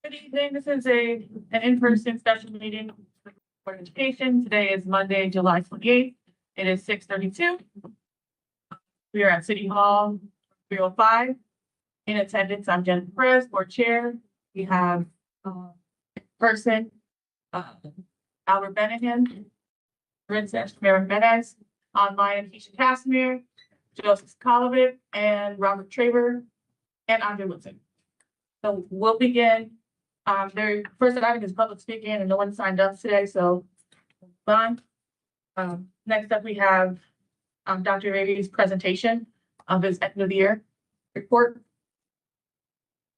Good evening. This is an in-person special meeting for Board of Education. Today is Monday, July 28th. It is 6:32. We are at City Hall, 305. In attendance, I'm Jennifer Perez, Board Chair. We have person Albert Bennigan, Princess Mary Menez, online Keisha Casimir, Joseph Kolovic, and Robert Traver, and Andre Woodson. So we'll begin. Their first item is public speaking, and no one signed up today, so fine. Next up, we have Dr. Ravy's presentation of his end of the year report.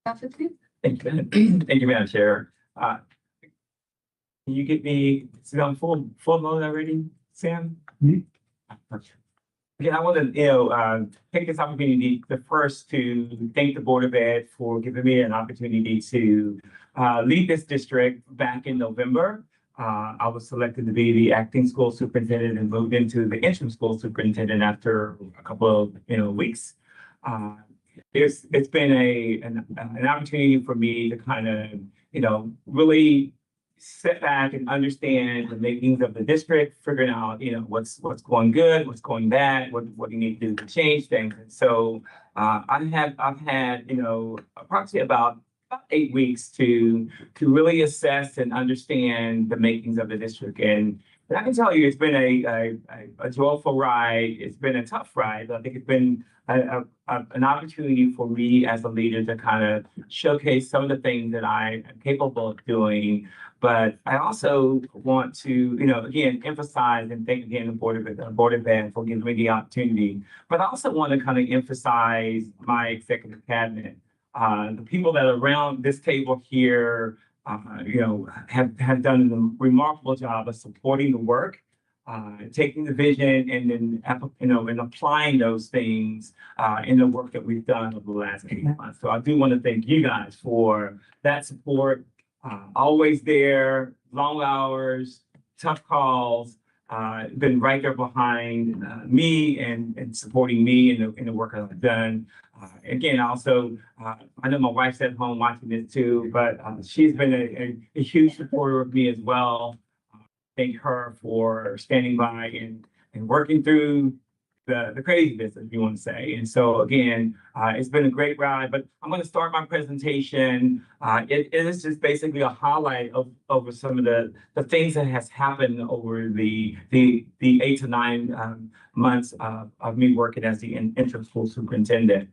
Thank you, thank you, Madam Chair. Can you get me, is it on full mode already, Sam? Again, I want to, take this opportunity first to thank the Board of Ed for giving me an opportunity to lead this district back in November. I was selected to be the acting school superintendent and moved into the interim school superintendent after a couple of weeks. It's been an opportunity for me to kind of really sit back and understand the makings of the district, figuring out what's going good, what's going bad, what you need to do to change things. And so I've had approximately about 8 weeks to really assess and understand the makings of the district. And I can tell you, it's been a joyful ride. It's been a tough ride. I think it's been an opportunity for me as a leader to kind of showcase some of the things that I am capable of doing. But I also want to, again, emphasize and thank again the Board of Ed for giving me the opportunity. But I also want to kind of emphasize my executive cabinet. The people that are around this table here, have done a remarkable job of supporting the work, taking the vision and then, and applying those things in the work that we've done over the last 8 months. So I do want to thank you guys for that support. Always there, long hours, tough calls, been right there behind me and supporting me in the work that I've done. Again, also, I know my wife's at home watching this too, but she's been a huge supporter of me as well. Thank her for standing by and working through the crazy business, if you want to say. And so again, it's been a great ride, but I'm going to start my presentation. It is just basically a highlight over some of the things that has happened over the 8 to 9 months of me working as the interim school superintendent.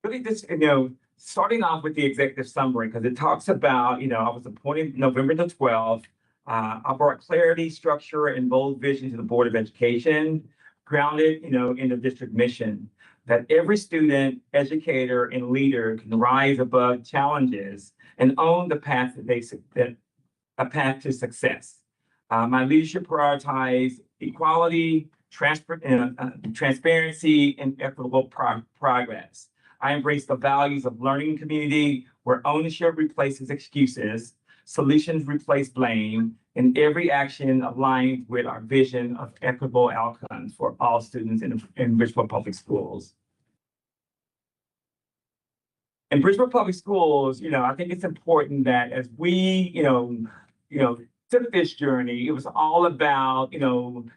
Really just, starting off with the executive summary, because it talks about, I was appointed November the 12th. I brought clarity, structure, and bold vision to the Board of Education, grounded, in the district mission, that every student, educator, and leader can rise above challenges and own the path a path to success. My leadership prioritized equality, transparency, and equitable progress. I embrace the values of learning community where ownership replaces excuses, solutions replace blame, and every action aligns with our vision of equitable outcomes for all students in Bridgeport Public Schools. In Bridgeport Public Schools, I think it's important that as we, took this journey, it was all about,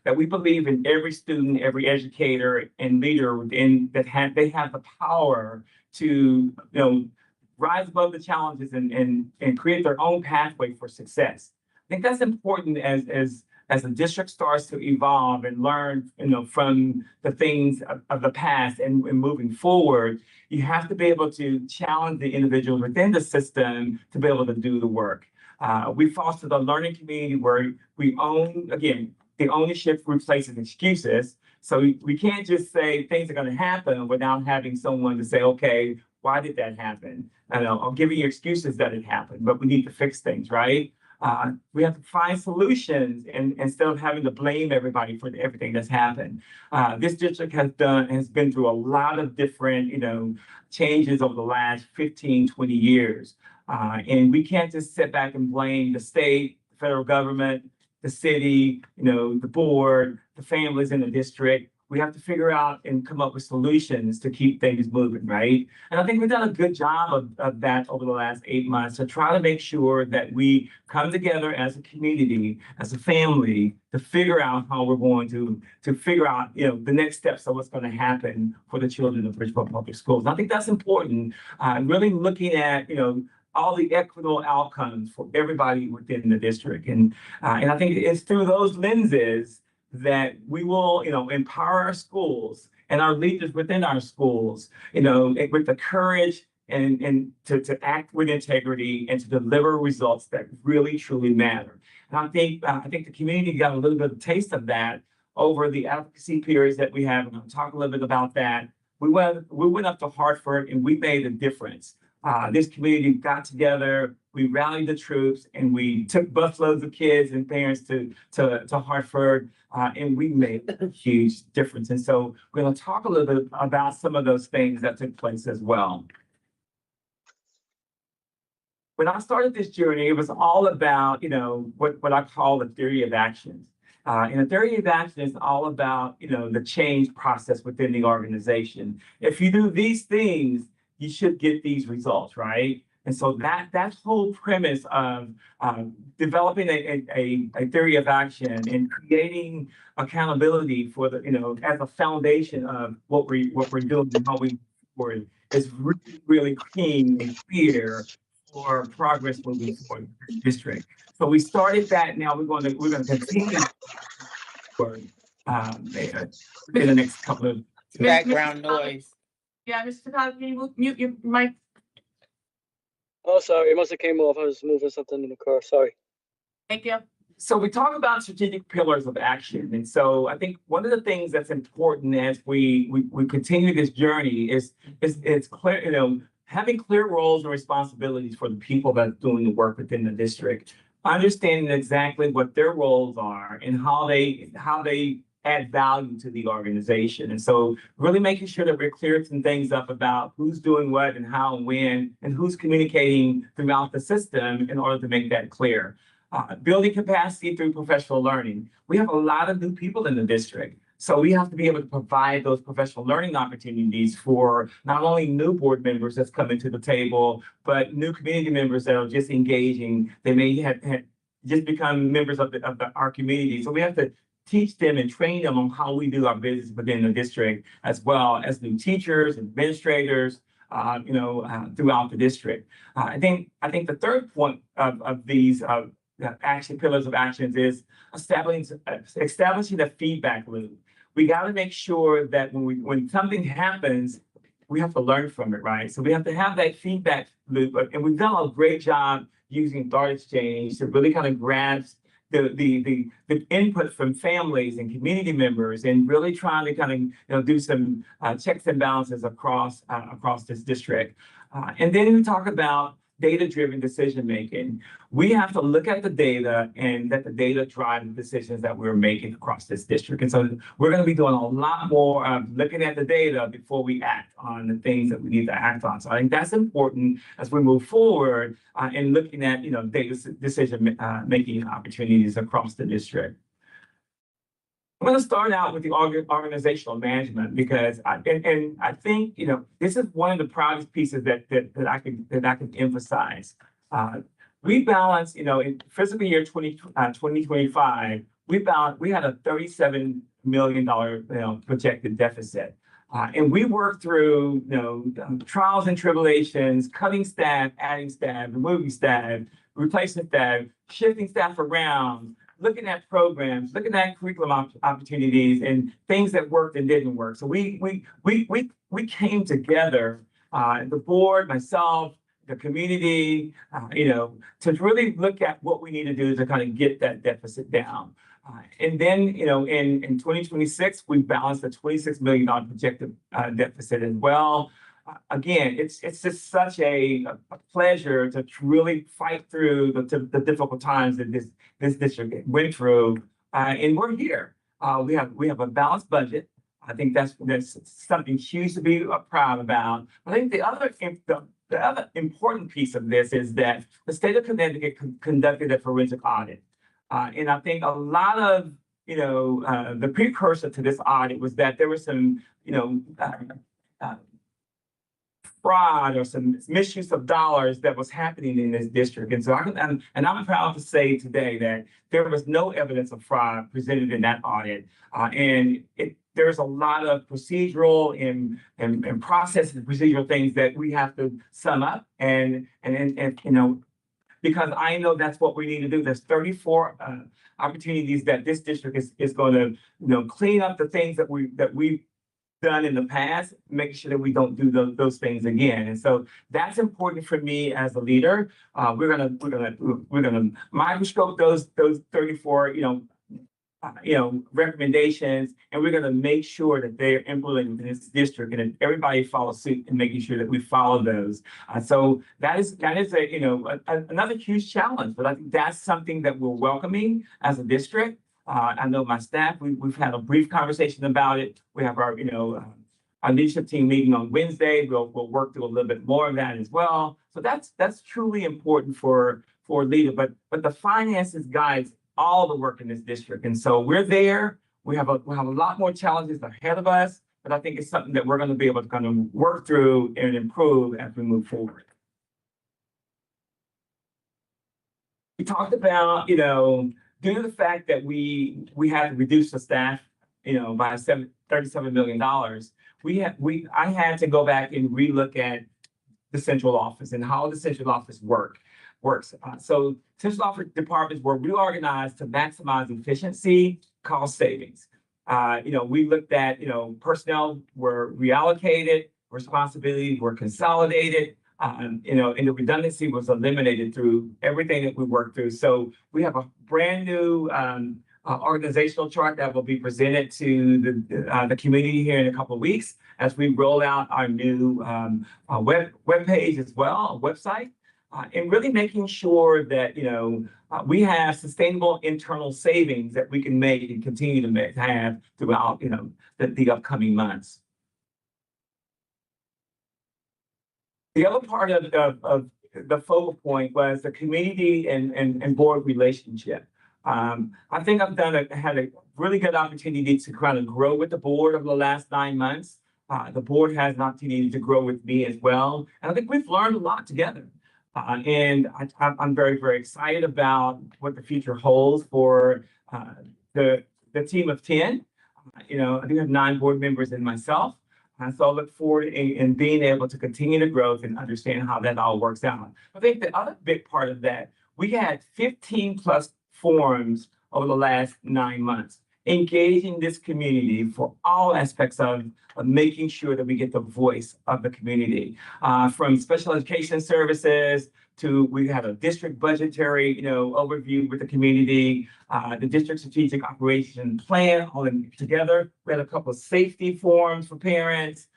that we believe in every student, every educator and leader within they have the power to, rise above the challenges and create their own pathway for success. I think that's important as the district starts to evolve and learn, from the things of the past and moving forward. You have to be able to challenge the individuals within the system to be able to do the work. We foster the learning community where we own, again, the ownership replaces excuses. So we can't just say things are going to happen without having someone to say, okay, why did that happen? I'll give you excuses that it happened, but we need to fix things, right? We have to find solutions instead of having to blame everybody for everything that's happened. This district has been through a lot of different, changes over the last 15, 20 years. And we can't just sit back and blame the state, the federal government, the city, the board, the families in the district. we have to figure out and come up with solutions to keep things moving, right? And I think we've done a good job of that over the last 8 months to try to make sure that we come together as a community, as a family, to figure out how we're going to figure out, the next steps of what's going to happen for the children of Bridgeport Public Schools. And I think that's important, really looking at, all the equitable outcomes for everybody within the district. And I think it's through those lenses that we will, empower our schools and our leaders within our schools, with the courage and to act with integrity and to deliver results that really truly matter. And I think the community got a little bit of taste of that over the advocacy periods that we have. And I'll talk a little bit about that. We went up to Hartford and we made a difference. This community got together, we rallied the troops, and we took busloads of kids and parents to Hartford, and we made a huge difference. And so we're going to talk a little bit about some of those things that took place as well. When I started this journey, it was all about, what I call the theory of actions. And the theory of action is all about, the change process within the organization. If you do these things, you should get these results, right? And so that whole premise of developing a theory of action and creating accountability for the, as a foundation of what we're doing and how we forward is really, really keen and clear for progress moving forward in this district. So we started that. Now we're going to continue forward in the next couple of Background noise. Yeah, Mr. Cobb, can you mute your mic? Oh, sorry, it must have came off. I was moving something in the car. Sorry. Thank you. So we talk about strategic pillars of action. And so I think one of the things that's important as we continue this journey is it's clear, having clear roles and responsibilities for the people that are doing the work within the district, understanding exactly what their roles are and how they add value to the organization. And so really making sure that we're clearing some things up about who's doing what and how and when, and who's communicating throughout the system in order to make that clear. Building capacity through professional learning. We have a lot of new people in the district. So we have to be able to provide those professional learning opportunities for not only new board members that's coming to the table, but new community members that are just engaging. They may have just become members of our community. So we have to teach them and train them on how we do our business within the district, as well as new teachers, administrators, throughout the district. I think the third point of these action pillars of actions is establishing a feedback loop. We got to make sure that when something happens, we have to learn from it, right? So we have to have that feedback loop, and we've done a great job using Thought Exchange to really kind of grasp the input from families and community members, and really trying to kind of do some checks and balances across this district. And then we talk about data-driven decision making. We have to look at the data and let the data drive the decisions that we're making across this district. And so we're going to be doing a lot more of looking at the data before we act on the things that we need to act on. So I think that's important as we move forward in looking at data decision making opportunities across the district. I'm going to start out with the organizational management, because I think this is one of the proudest pieces that I can emphasize. We balance, in fiscal year 2025, we had a $37 million projected deficit. And we worked through trials and tribulations, cutting staff, adding staff, removing staff, replacing staff, shifting staff around, looking at programs, looking at curriculum opportunities and things that worked and didn't work. So we came together, the board, myself, the community, to really look at what we need to do to kind of get that deficit down. And then, in 2026, we balanced a $26 million projected deficit as well. Again, it's just such a pleasure to really fight through the difficult times that this district went through, and we're here. We have a balanced budget. I think that's something huge to be proud about. But I think the other important piece of this is that the state of Connecticut conducted a forensic audit, and I think a lot of the precursor to this audit was that there was some, fraud or some misuse of dollars that was happening in this district. And so I'm proud to say today that there was no evidence of fraud presented in that audit. There's a lot of procedural and process and procedural things that we have to sum up and because I know that's what we need to do. There's 34 opportunities that this district is going to, clean up the things that we've done in the past, making sure that we don't do those things again. And so that's important for me as a leader. We're gonna microscope those 34, recommendations, and we're gonna make sure that they're implemented in this district and that everybody follows suit in making sure that we follow those. So that is another huge challenge, but I think that's something that we're welcoming as a district. I know my staff, we've had a brief conversation about it. We have our leadership team meeting on Wednesday. We'll work through a little bit more of that as well. So that's truly important for a leader, but the finances guides all the work in this district. And so we're there. We have a lot more challenges ahead of us, but I think it's something that we're going to be able to kind of work through and improve as we move forward. We talked about, due to the fact that we had to reduce the staff, by $37 million, I had to go back and relook at the central office and how the central office works. So central office departments were reorganized to maximize efficiency, cost savings. We looked at, personnel were reallocated, responsibilities were consolidated, and the redundancy was eliminated through everything that we worked through. So we have a brand new organizational chart that will be presented to the community here in a couple of weeks as we roll out our new web page as well, a website, and really making sure that we have sustainable internal savings that we can make and continue to have throughout the upcoming months. The other part of the focal point was the community and board relationship. I think I've had a really good opportunity to kind of grow with the board over the last 9 months. The board has an opportunity to grow with me as well. And I think we've learned a lot together. And I'm very, very excited about what the future holds for the team of 10. I do have 9 board members and myself. And so I look forward in being able to continue to grow and understand how that all works out. I think the other big part of that, we had 15 plus forums over the last 9 months, engaging this community for all aspects of making sure that we get the voice of the community, from special education services to we had a district budgetary, overview with the community, the district strategic operation plan all together. We had a couple of safety forums for parents.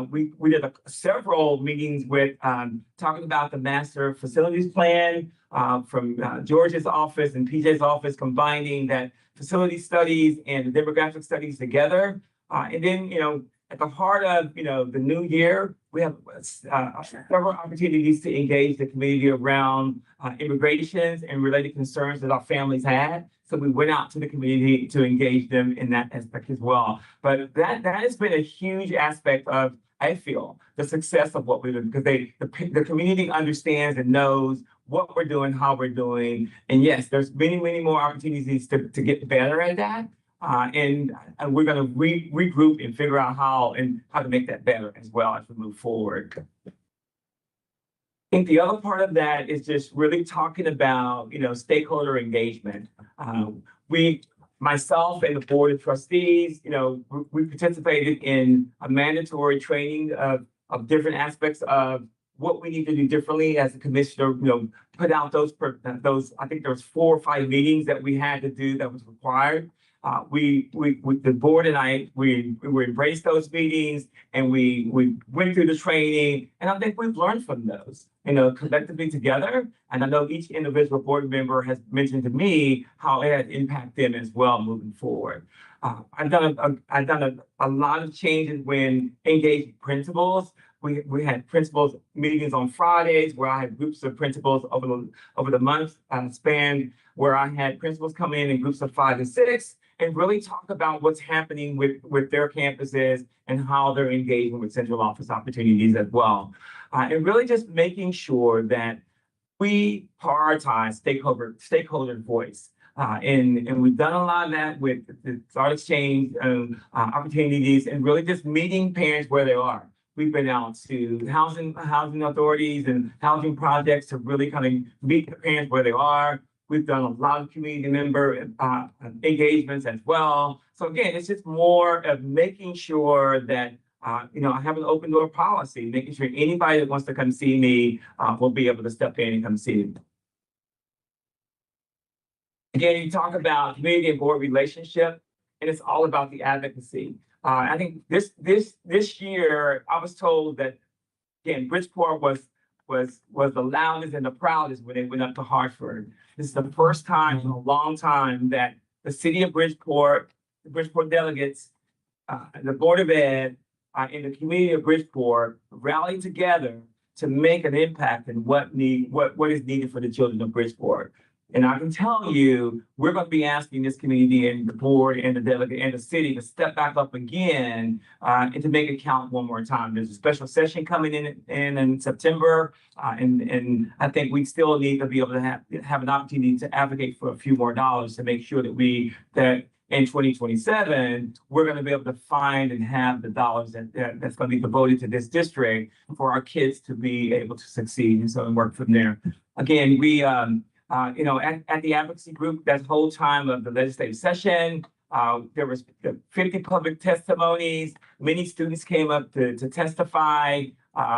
We did several meetings with talking about the master facilities plan from George's office and PJ's office, combining that facility studies and the demographic studies together. And then, at the heart of, the new year, we have several opportunities to engage the community around immigrations and related concerns that our families had. So we went out to the community to engage them in that aspect as well. But that has been a huge aspect of, I feel, the success of what we do, because the community understands and knows what we're doing, how we're doing. And yes, there's many, many more opportunities to get better at that. And we're going to regroup and figure out how to make that better as well as we move forward. I think the other part of that is just really talking about, stakeholder engagement. Myself and the board of trustees, we participated in a mandatory training of different aspects of what we need to do differently as a commissioner, put out those, I think there was 4 or 5 meetings that we had to do that was required. The board and I, we embraced those meetings and we went through the training, and I think we've learned from those, collectively together. And I know each individual board member has mentioned to me how it has impacted them as well moving forward. I've done a lot of changes when engaging principals. We had principals meetings on Fridays where I had groups of principals over the month span, where I had principals come in groups of 5 and 6. and really talk about what's happening with their campuses and how they're engaging with central office opportunities as well. And really just making sure that we prioritize stakeholder voice. And we've done a lot of that with the thought exchange opportunities and really just meeting parents where they are. We've been out to housing authorities and housing projects to really kind of meet the parents where they are. We've done a lot of community member engagements as well. So again, it's just more of making sure that I have an open door policy, making sure anybody that wants to come see me will be able to step in and come see me. Again, you talk about community and board relationship, and it's all about the advocacy. I think this year, I was told that again, Bridgeport was the loudest and the proudest when they went up to Hartford. This is the first time in a long time that the city of Bridgeport, the Bridgeport delegates, the Board of Ed, and the community of Bridgeport rallied together to make an impact in what is needed for the children of Bridgeport. And I can tell you, we're going to be asking this community and the board and the delegate and the city to step back up again and to make it count one more time. There's a special session coming in September, and I think we still need to be able to have an opportunity to advocate for a few more dollars to make sure that in 2027, we're going to be able to find and have the dollars that's going to be devoted to this district for our kids to be able to succeed and so and work from there. Again, we at the advocacy group, that whole time of the legislative session, there was 50 public testimonies. Many students came up to testify.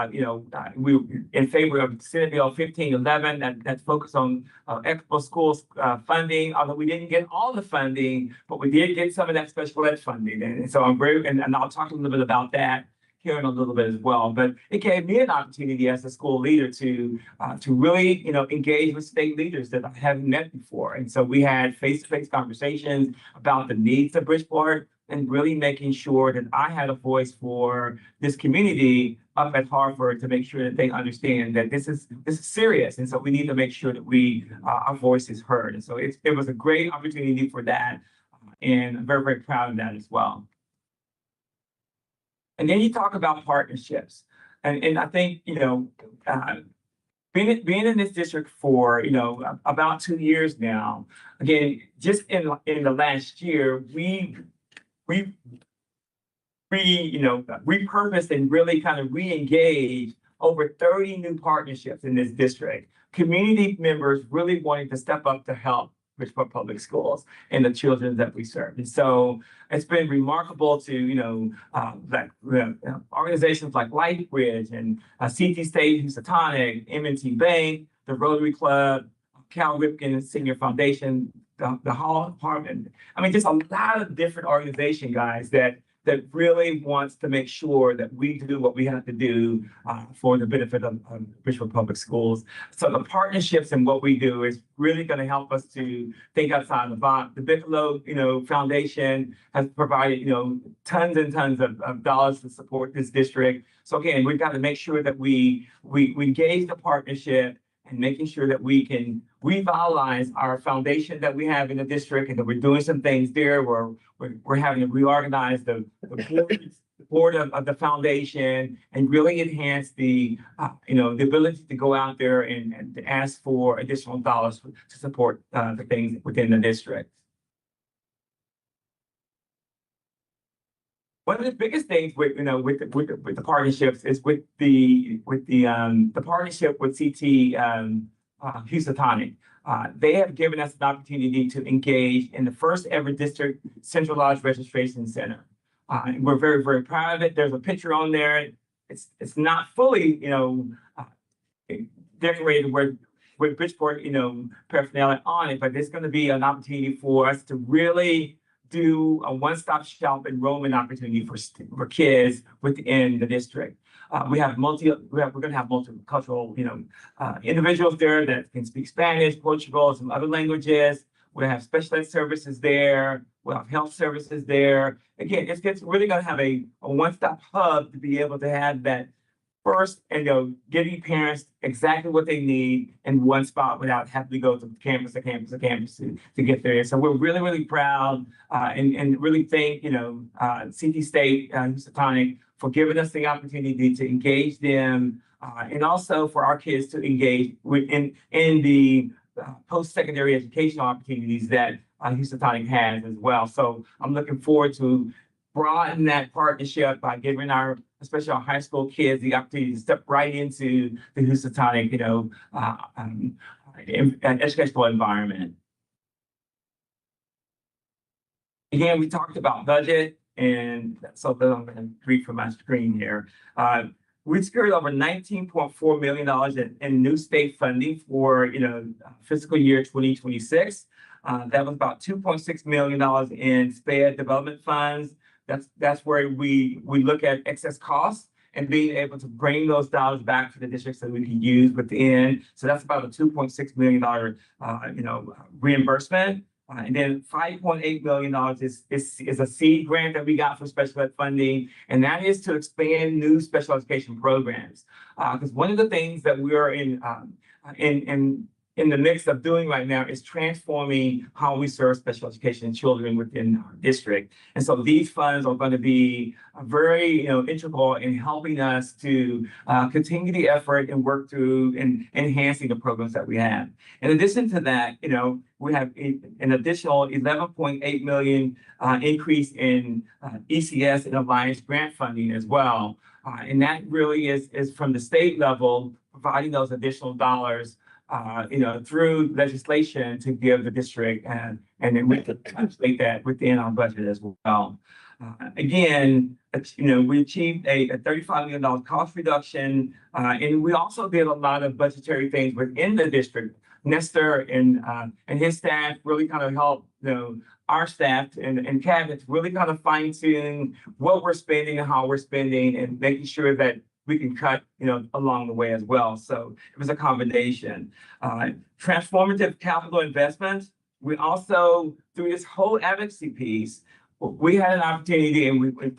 We were in favor of Senate Bill 1511 that focused on equitable schools funding, although we didn't get all the funding, but we did get some of that special ed funding. And so I'm very, and I'll talk a little bit about that here in a little bit as well. But it gave me an opportunity as a school leader to really, engage with state leaders that I haven't met before. And so we had face-to-face conversations about the needs of Bridgeport and really making sure that I had a voice for this community up at Hartford to make sure that they understand that this is serious. And so we need to make sure that our voice is heard. And so it was a great opportunity for that. And I'm very, very proud of that as well. And then you talk about partnerships. And I think, being in this district for, about 2 years now, again, just in the last year, we repurposed and really kind of re-engaged over 30 new partnerships in this district. Community members really wanting to step up to help Bridgeport Public Schools and the children that we serve. And so it's been remarkable to, organizations like LifeBridge and CT State Housatonic, M&T Bank, the Rotary Club, Cal Ripken Senior Foundation, the Hall Department. I mean, just a lot of different organizations, guys, that really wants to make sure that we do what we have to do for the benefit of Bridgeport Public Schools. So the partnerships and what we do is really going to help us to think outside the box. The Bigelow, Foundation has provided, tons and tons of dollars to support this district. So again, we've got to make sure that we engage the partnership and making sure that we can revitalize our foundation that we have in the district, and that we're doing some things there where we're having to reorganize the board of the foundation and really enhance the ability to go out there and to ask for additional dollars to support the things within the district. One of the biggest things with the partnerships is with the partnership with CT Housatonic. They have given us an opportunity to engage in the first ever district centralized registration center. We're very, very proud of it. There's a picture on there. It's not fully decorated with Bridgeport paraphernalia on it, but it's going to be an opportunity for us to really do a one-stop shop enrollment opportunity for kids within the district. We're going to have multicultural, individuals there that can speak Spanish, Portugal, some other languages. We'll have special ed services there. We'll have health services there. Again, it's really going to have a one-stop hub to be able to have that first, and giving parents exactly what they need in one spot without having to go to campus to campus to campus to get there. So we're really, really proud and really thank, CT State, Housatonic for giving us the opportunity to engage them and also for our kids to engage in the post-secondary educational opportunities that Housatonic has as well. So I'm looking forward to broaden that partnership by giving especially our high school kids, the opportunity to step right into the Housatonic, educational environment. Again, we talked about budget, and so I'm going to read from my screen here. We secured over $19.4 million in new state funding for, fiscal year 2026. That was about $2.6 million in SPED development funds. That's where we look at excess costs and being able to bring those dollars back to the districts that we can use within. So that's about a $2.6 million, reimbursement. And then $5.8 million is a seed grant that we got for special ed funding, and that is to expand new special education programs. Because one of the things that we are in the midst of doing right now is transforming how we serve special education children within our district. And so these funds are going to be very integral in helping us to continue the effort and work through and enhancing the programs that we have. In addition to that, we have an additional $11.8 million increase in ECS and Alliance grant funding as well. And that really is from the state level, providing those additional dollars through legislation to give the district, and then we could translate that within our budget as well. Again, we achieved a $35 million cost reduction, and we also did a lot of budgetary things within the district. Nestor and his staff really kind of helped, our staff and cabinet to really kind of fine tune what we're spending and how we're spending, and making sure that we can cut, along the way as well. So it was a combination. Transformative capital investments. We also, through this whole advocacy piece, we had an opportunity,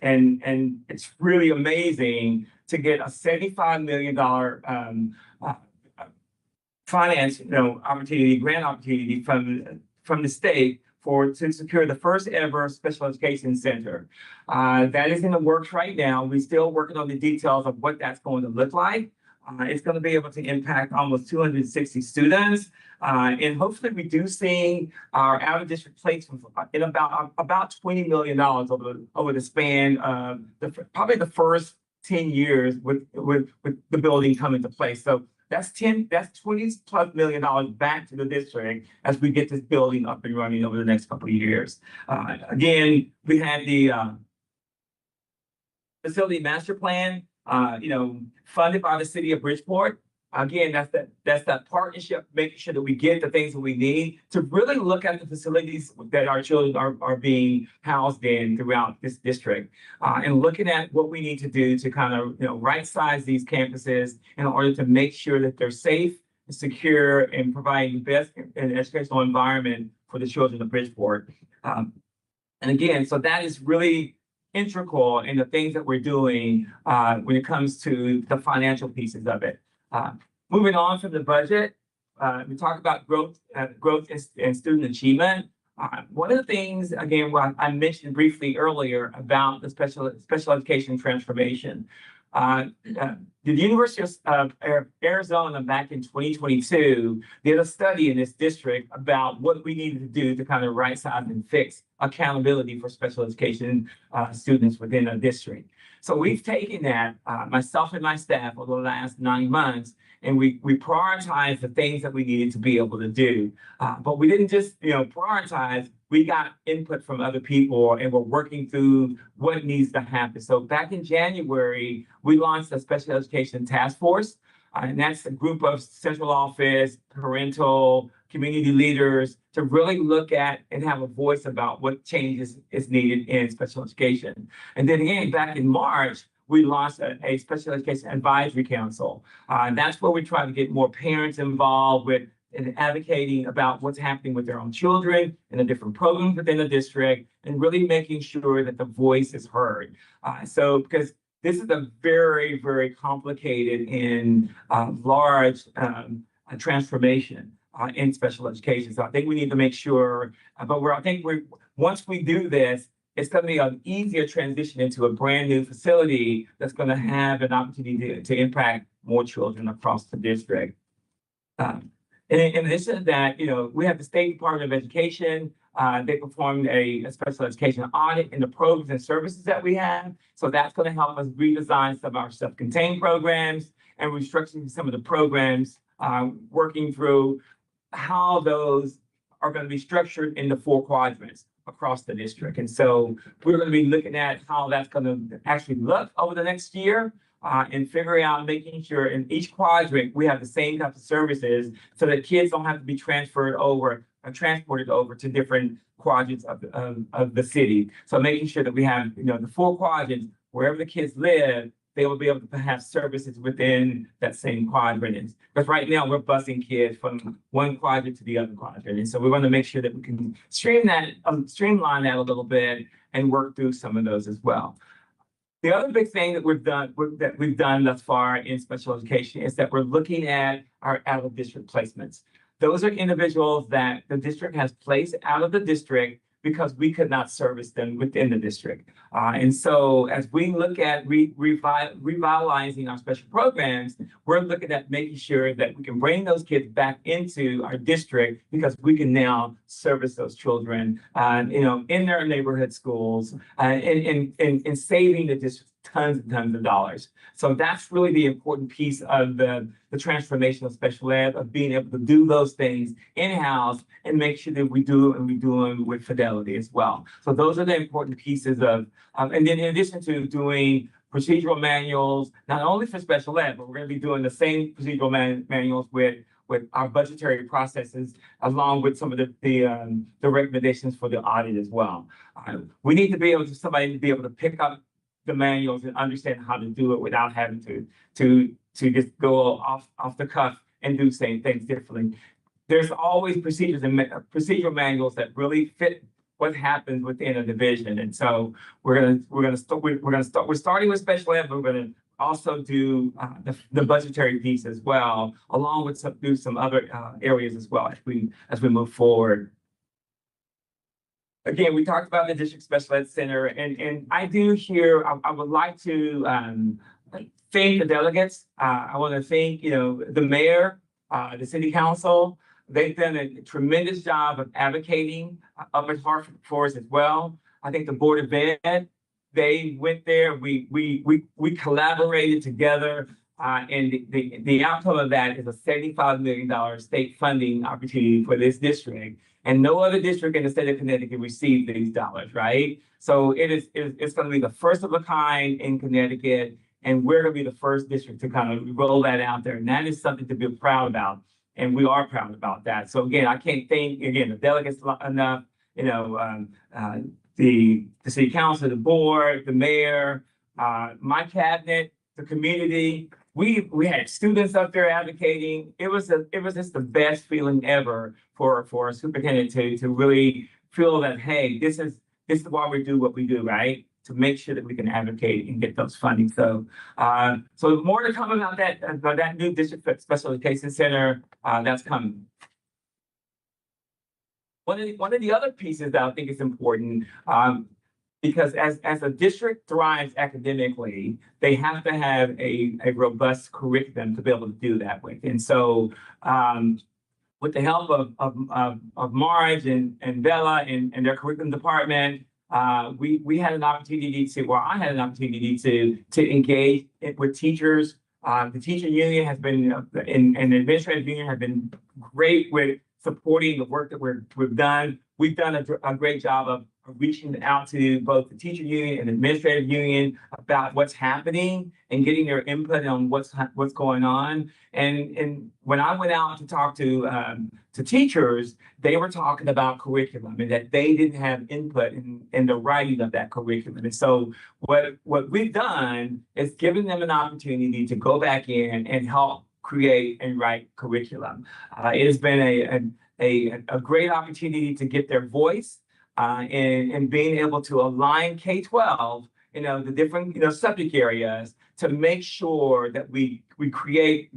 and it's really amazing to get a $75 million finance, grant opportunity from the state to secure the first ever special education center. That is in the works right now. We're still working on the details of what that's going to look like. It's going to be able to impact almost 260 students, and hopefully reducing our out of district placements in about $20 million over the span of probably the first 10 years with the building coming to place. So that's $20+ million back to the district as we get this building up and running over the next couple of years. Again, we had the facility master plan, funded by the city of Bridgeport. Again, that's that partnership, making sure that we get the things that we need to really look at the facilities that our children are being housed in throughout this district, and looking at what we need to do to kind of right size these campuses in order to make sure that they're safe, secure, and providing the best educational environment for the children of Bridgeport. And again, so that is really integral in the things that we're doing when it comes to the financial pieces of it. Moving on from the budget, we talk about growth and student achievement. One of the things, again, what I mentioned briefly earlier about the special education transformation. The University of Arizona back in 2022 did a study in this district about what we needed to do to kind of right size and fix accountability for special education students within a district. So we've taken that, myself and my staff, over the last 9 months, and we prioritized the things that we needed to be able to do. But we didn't just prioritize. We got input from other people, and we're working through what needs to happen. So back in January, we launched a special education task force, and that's a group of central office, parental, community leaders to really look at and have a voice about what changes is needed in special education. And then again, back in March, we launched a special education advisory council. And that's where we try to get more parents involved with and advocating about what's happening with their own children and the different programs within the district, and really making sure that the voice is heard. So because this is a very, very complicated and large transformation in special education. So I think we need to make sure, once we do this, it's going to be an easier transition into a brand new facility that's going to have an opportunity to impact more children across the district. In addition to that, we have the State Department of Education. They performed a special education audit in the programs and services that we have. So that's going to help us redesign some of our self-contained programs and restructuring some of the programs, working through how those are going to be structured in the 4 quadrants across the district. And so we're going to be looking at how that's going to actually look over the next year. And figuring out, making sure in each quadrant we have the same types of services so that kids don't have to be transported over to different quadrants of the city. So making sure that we have, the 4 quadrants, wherever the kids live, they will be able to have services within that same quadrant. Because right now we're busing kids from one quadrant to the other quadrant. And so we want to make sure that we can streamline that a little bit and work through some of those as well. The other big thing that we've done thus far in special education is that we're looking at our out-of-district placements. Those are individuals that the district has placed out of the district because we could not service them within the district. And so as we look at revitalizing our special programs, we're looking at making sure that we can bring those kids back into our district because we can now service those children, in their neighborhood schools, and saving the district tons and tons of dollars. So that's really the important piece of the transformation of special ed, of being able to do those things in-house and make sure that we do them with fidelity as well. So those are the important pieces of, and then in addition to doing procedural manuals, not only for special ed, but we're going to be doing the same procedural manuals with our budgetary processes, along with some of the recommendations for the audit as well. We need to be able to pick up the manuals and understand how to do it without having to just go off the cuff and do same things differently. There's always procedures and procedural manuals that really fit what happens within a division. And so we're starting with special ed, but we're going to also do the budgetary piece as well, along with some other areas as well as we move forward. Again, we talked about the District Special Ed Center, and I do here, I would like to thank the delegates. I want to thank, the mayor, the city council. They've done a tremendous job of advocating up at Hartford for us as well. I think the Board of Ed, they went there, we collaborated together, and the outcome of that is a $75 million state funding opportunity for this district. And no other district in the state of Connecticut received these dollars, right? So it's going to be the first of a kind in Connecticut, and we're going to be the first district to kind of roll that out there. And that is something to be proud about, and we are proud about that. So again, I can't thank, the delegates enough, the city council, the board, the mayor, my cabinet, the community. We had students up there advocating. It was just the best feeling ever for a superintendent to really feel that, hey, this is why we do what we do, right? To make sure that we can advocate and get those funding. So more to come about that new district special education center that's coming. One of the other pieces that I think is important, because as a district thrives academically, they have to have a robust curriculum to be able to do that with. And so with the help of Marge and Bella and their curriculum department, we had an opportunity I had an opportunity to engage with teachers. The teacher union has been, and the administrative union have been great with supporting the work that we've done. We've done a great job of reaching out to both the teacher union and the administrative union about what's happening and getting their input on what's going on. And when I went out to talk to teachers, they were talking about curriculum and that they didn't have input in the writing of that curriculum. And so what we've done is given them an opportunity to go back in and help create and write curriculum. It has been a great opportunity to get their voice and being able to align K-12 the different, subject areas to make sure that we create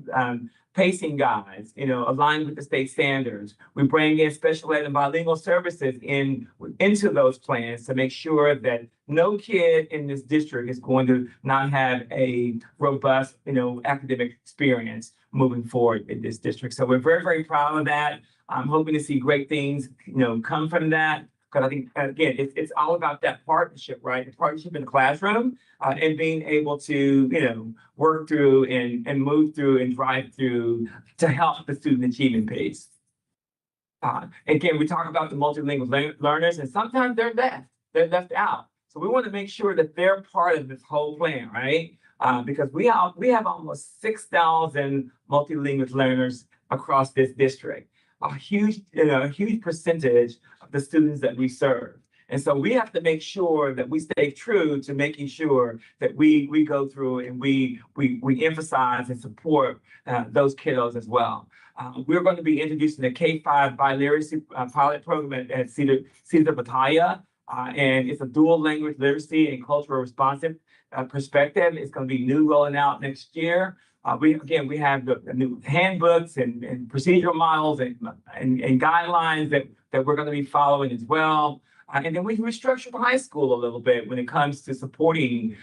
pacing guides, aligned with the state standards. We bring in special ed and bilingual services into those plans to make sure that no kid in this district is going to not have a robust, academic experience moving forward in this district. So we're very, very proud of that. I'm hoping to see great things, come from that. Because I think, again, it's all about that partnership, right? The partnership in the classroom, and being able to, work through and move through and drive through to help the student achievement pace. Again, we talk about the multilingual learners, and sometimes they're left out. So we want to make sure that they're part of this whole plan, right? Because we have almost 6,000 multilingual learners across this district. A huge percentage of the students that we serve. And so we have to make sure that we stay true to making sure that we go through and we emphasize and support those kiddos as well. We're going to be introducing the K-5 biliteracy pilot program at Cedar Bataya, and it's a dual language literacy and cultural responsive perspective. It's going to be new rolling out next year. We have the new handbooks and procedural models and guidelines that we're going to be following as well. And then we restructured the high school a little bit when it comes to supporting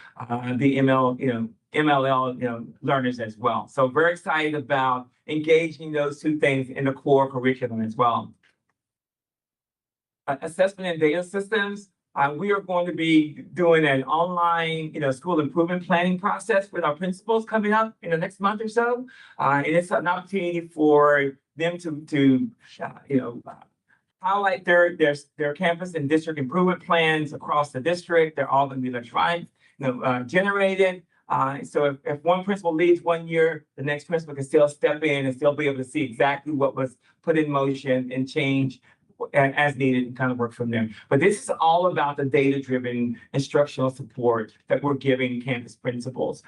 the MLL, learners as well. So very excited about engaging those two things in the core curriculum as well. Assessment and data systems. We are going to be doing an online, school improvement planning process with our principals coming up in the next month or so. And it's an opportunity for them to highlight their campus and district improvement plans across the district. They're all going to be electronic, generated. So if one principal leaves 1 year, the next principal can still step in and still be able to see exactly what was put in motion and change as needed and kind of work from there. But this is all about the data-driven instructional support that we're giving campus principals.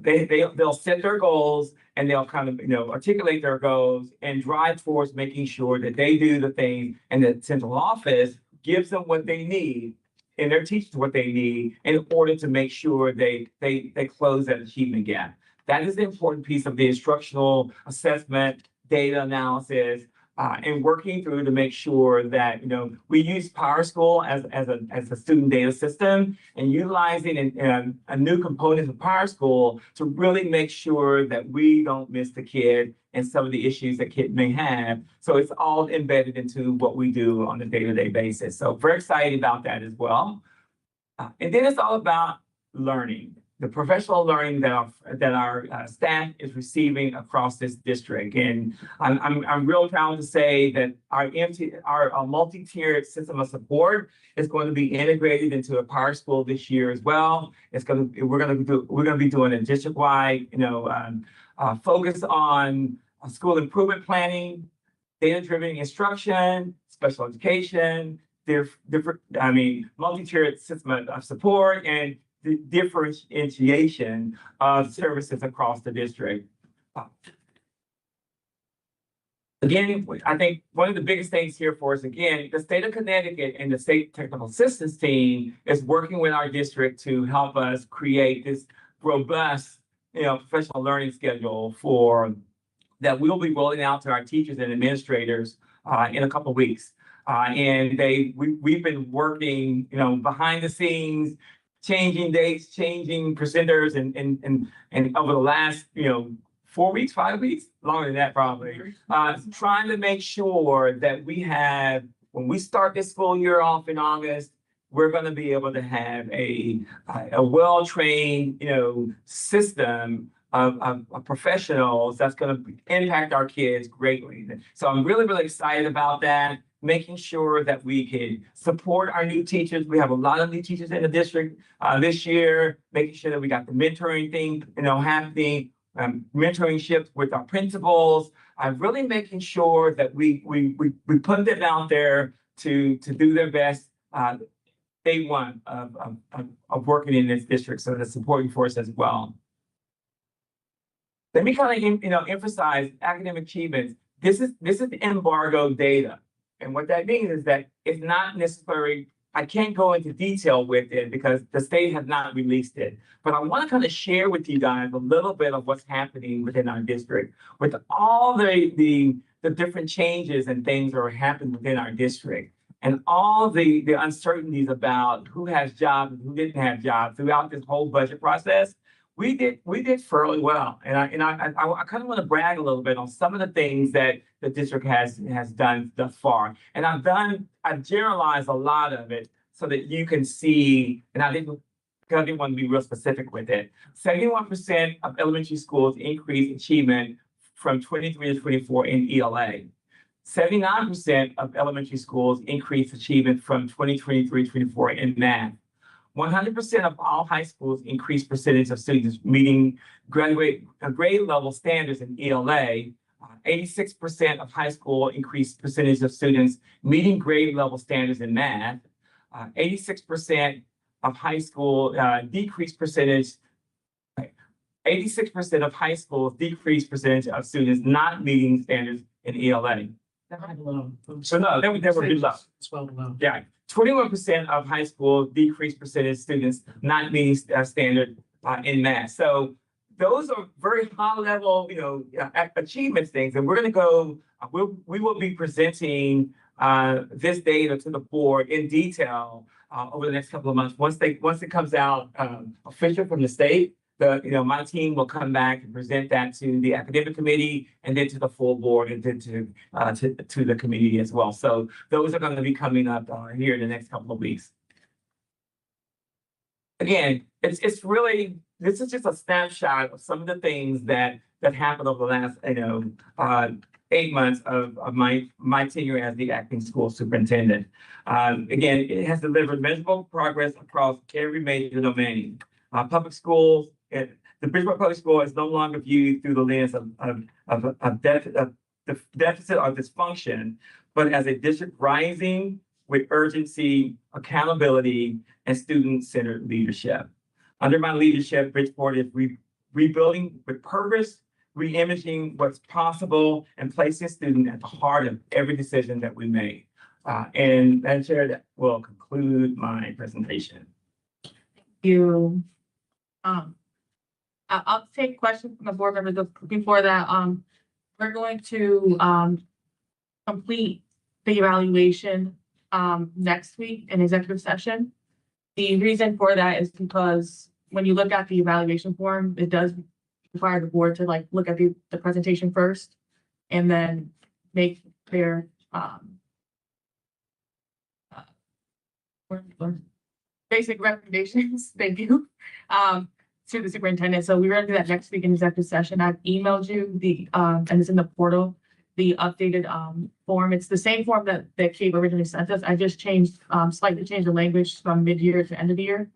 They'll set their goals and they'll kind of, articulate their goals and drive towards making sure that they do the thing, and the central office gives them what they need and their teachers what they need in order to make sure they close that achievement gap. That is the important piece of the instructional assessment, data analysis, and working through to make sure that we use PowerSchool as a student data system, and utilizing a new component of PowerSchool to really make sure that we don't miss the kid and some of the issues that kid may have. So it's all embedded into what we do on a day-to-day basis. So very excited about that as well. And then it's all about learning. The professional learning that our staff is receiving across this district. And I'm real proud to say that our multi-tiered system of support is going to be integrated into a PowerSchool this year as well. We're going to be doing a district-wide, focus on school improvement planning, data-driven instruction, special education, multi-tiered system of support, and the differentiation of services across the district. Again, I think one of the biggest things here for us, again, the state of Connecticut and the state technical assistance team is working with our district to help us create this robust, professional learning schedule that we'll be rolling out to our teachers and administrators in a couple of weeks. And we've been working, behind the scenes, changing dates, changing presenters, and over the last, 4 weeks, 5 weeks, longer than that probably, trying to make sure that we have, when we start this school year off in August, we're going to be able to have a well-trained, system of professionals that's going to impact our kids greatly. So I'm really, really excited about that. Making sure that we can support our new teachers. We have a lot of new teachers in the district this year, making sure that we got the mentoring thing, happening, mentoring with our principals. Really making sure that we put them out there to do their best day one of working in this district. So that's supporting for us as well. Let me kind of emphasize academic achievements. This is embargo data. And what that means is that it's not necessarily I can't go into detail with it because the state has not released it. But I want to kind of share with you guys a little bit of what's happening within our district with all the different changes and things that are happening within our district and all the uncertainties about who has jobs and who didn't have jobs throughout this whole budget process. We did fairly well, and I kind of want to brag a little bit on some of the things that the district has done thus far. And I've generalized a lot of it so that you can see, and I didn't want to be real specific with it. 71% of elementary schools increased achievement from 23 to 24 in ELA. 79% of elementary schools increased achievement from 2023 to 24 in math. 100% of all high schools increased percentage of students meeting grade level standards in ELA. 86% of high school increased percentage of students meeting grade level standards in math. 86% of high school decreased percentage. 86% of high schools decreased percentage of students not meeting standards in ELA. So no, they were below. Yeah. 21% of high school decreased percentage students not meeting standard in math. So those are very high level, achievements things. And we're going to go, we will be presenting this data to the board in detail over the next couple of months. Once it comes out official from the state, my team will come back and present that to the academic committee and then to the full board and then to the committee as well. So those are going to be coming up here in the next couple of weeks. Again, it's really, this is just a snapshot of some of the things that happened over the last 8 months of my tenure as the acting school superintendent. Again, it has delivered measurable progress across every major domain. Public schools, the Bridgeport Public School is no longer viewed through the lens of deficit or dysfunction, but as a district rising with urgency, accountability, and student-centered leadership. Under my leadership, Bridgeport is rebuilding with purpose, re-imaging what's possible, and placing students at the heart of every decision that we make. And Madam Chair, that will conclude my presentation. Thank you. I'll take questions from the board members. Before that, we're going to complete the evaluation next week in executive session. The reason for that is because when you look at the evaluation form, it does require the board to look at the presentation first and then make their basic recommendations. Thank you. To the superintendent. So we're going to do that next week in executive session. I've emailed you and it's in the portal, the updated form. It's the same form that Kate originally sent us. I just slightly changed the language from mid-year to end of the year.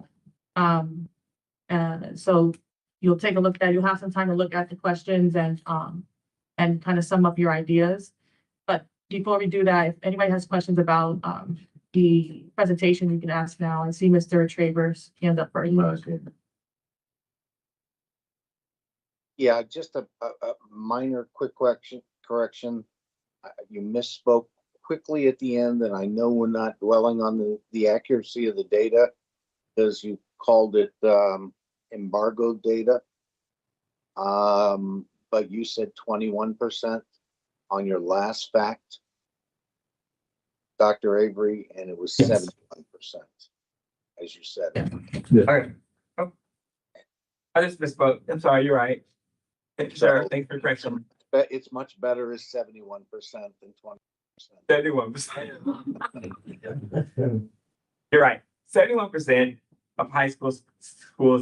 So you'll take a look at that. You'll have some time to look at the questions and kind of sum up your ideas. But before we do that, if anybody has questions about the presentation, you can ask now. I see Mr. Travers hand up for you. Yeah, just a minor quick correction. You misspoke quickly at the end, and I know we're not dwelling on the accuracy of the data because you called it embargoed data. But you said 21% on your last fact, Dr. Avery, and it was 71%, as you said. Yeah. All right. Oh. I just misspoke. I'm sorry, you're right. Sure, thanks for correction. But it's much better as 71% than 20%. 71%. You're right. 71% of high schools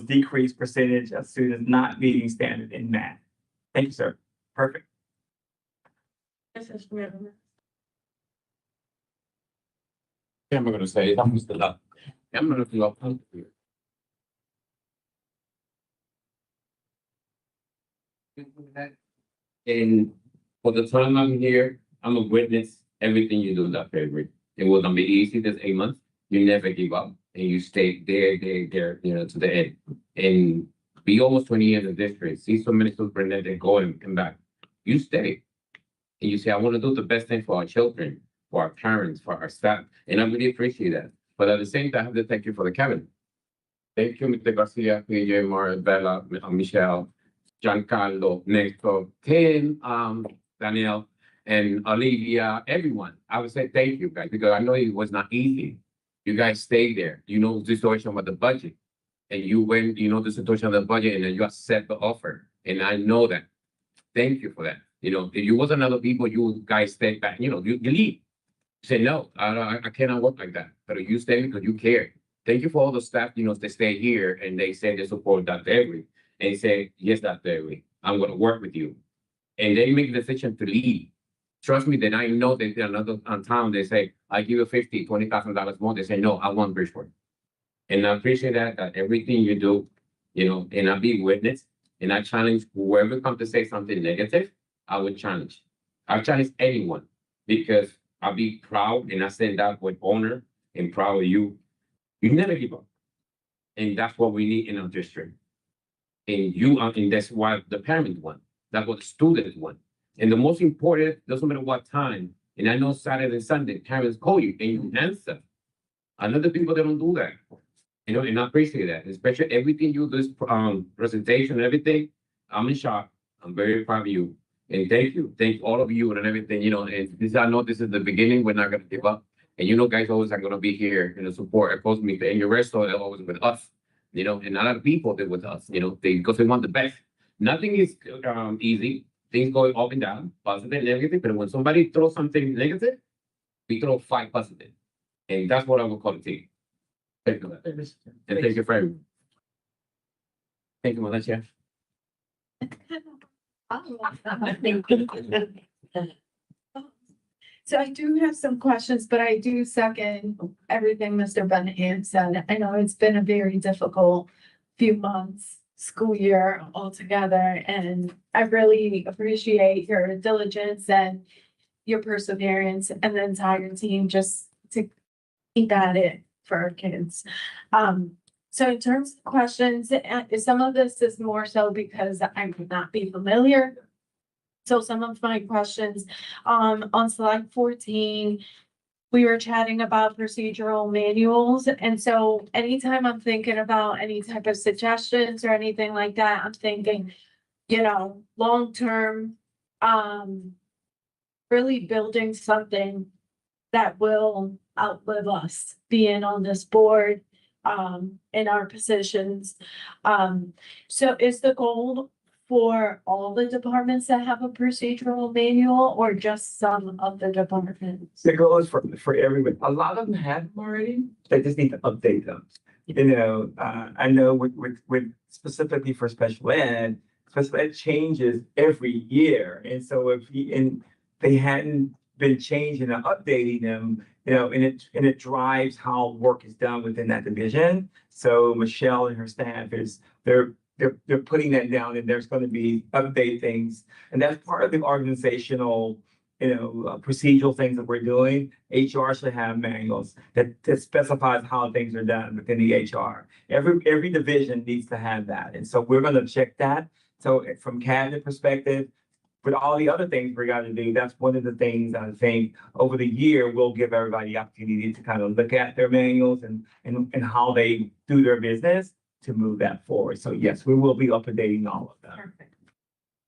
decreased percentage of students not meeting standard in math. Thank you, sir. Perfect. I'm going to say I'm still up. I'm going to do up here. And for the time I'm here, I'm a witness everything you do, Dr. Avery. It wasn't be easy this 8 months. You never give up and you stay there, to the end. And be almost 20 years in district, see so many superintendents go and come back. You stay. And you say, I want to do the best thing for our children, for our parents, for our staff. And I really appreciate that. But at the same time, I have to thank you for the cabinet. Thank you, Mr. Garcia, PJ, Marabella, Michelle, Giancarlo, Nestor, Tim, Daniel, and Olivia, everyone. I would say thank you guys, because I know it was not easy. You guys stayed there. You know the situation about the budget. And you went, you know the situation of the budget, and then you accept the offer. And I know that. Thank you for that. You know, if you wasn't other people, you guys stay back, you leave. Say, no, I cannot work like that. But you stay because you care. Thank you for all the staff, they stay here and they say they support Dr. Avery. And say, yes, Dr. Avery, I'm gonna work with you. And they make the decision to leave. Trust me, then I know that another time they say, I give you $20,000 more. They say, no, I want Bridgeport. And I appreciate that everything you do, and I be witness, and I challenge whoever come to say something negative, I would challenge. I challenge anyone because I'll be proud, and I say that with honor and proud of you. You never give up. And that's what we need in our district. And that's why the parents want. That's what the students want. And the most important, doesn't matter what time, and I know Saturday and Sunday, parents call you and you answer. Another people, they don't do that. And I appreciate that, especially everything you do, this presentation, everything. I'm in shock. I'm very proud of you. And thank you. Thank all of you and everything, and this, I know this is the beginning. We're not gonna give up. And guys always are gonna be here in the support, opposed me, and your rest are always with us, and a lot of people they're with us, because they want the best. Nothing is easy. Things go up and down, positive and negative. But when somebody throws something negative, we throw 5 positive. And that's what I would call a team. Thank you. And thank you for everything. Thank you, Madam Chair. So I do have some questions, but I do second everything Mr. Bennett said. I know it's been a very difficult few months, school year altogether, and I really appreciate your diligence and your perseverance and the entire team just to keep at it for our kids. So in terms of questions, some of this is more so because I would not be familiar. So some of my questions, on slide 14, we were chatting about procedural manuals. And so anytime I'm thinking about any type of suggestions or anything like that, I'm thinking, long-term, really building something that will outlive us being on this board, in our positions. So is the goal for all the departments that have a procedural manual or just some of the departments? The goal is for everyone. A lot of them have them already. They just need to update them. I know with specifically for special ed changes every year. And so they hadn't been changing and updating them, and it drives how work is done within that division. So Michelle and her staff they're putting that down, and there's going to be update things. And that's part of the organizational, procedural things that we're doing. HR should have manuals that specifies how things are done within the HR. Every division needs to have that. And so we're going to check that. So from cabinet perspective, with all the other things we're going to do, that's one of the things I think over the year, we'll give everybody the opportunity to kind of look at their manuals and how they do their business to move that forward. So yes, we will be updating all of them.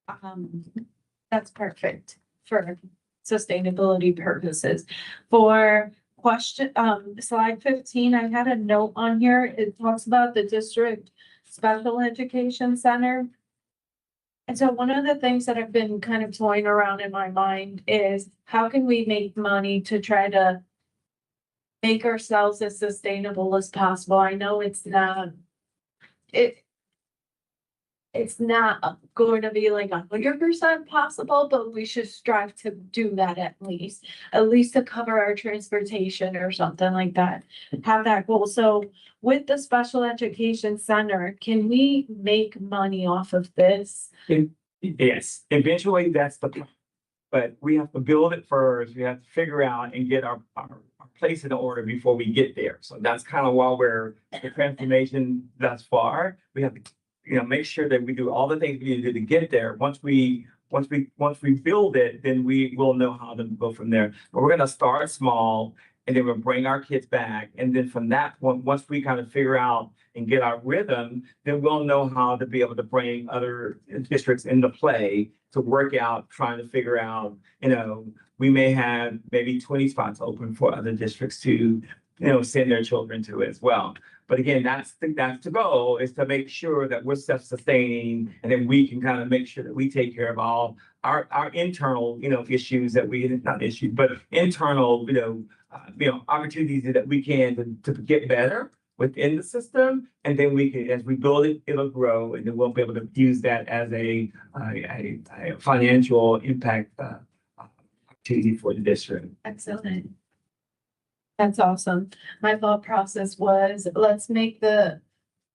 Perfect. That's perfect for sustainability purposes. For slide 15, I had a note on here. It talks about the district special education center. And so one of the things that I've been kind of toying around in my mind is how can we make money to try to make ourselves as sustainable as possible? I know it's not going to be like 100% possible, but we should strive to do that at least to cover our transportation or something like that. Have that goal. So with the special education center, can we make money off of this? Yes, eventually that's the plan. But we have to build it first. We have to figure out and get our place in order before we get there. So that's kind of why we're the transformation thus far. We have to make sure that we do all the things we need to do to get there. Once we build it, then we will know how to go from there. But we're going to start small and then we'll bring our kids back. And then from that point, once we kind of figure out and get our rhythm, then we'll know how to be able to bring other districts into play to work out, trying to figure out, we may have maybe 20 spots open for other districts to, send their children to as well. But again, that's the goal, is to make sure that we're self-sustaining, and then we can kind of make sure that we take care of all our internal, issues that not issues, but internal, opportunities that we can to get better within the system. And then we can, as we build it, it'll grow, and then we'll be able to use that as a financial impact opportunity for the district. Excellent. That's awesome. My thought process was, let's make the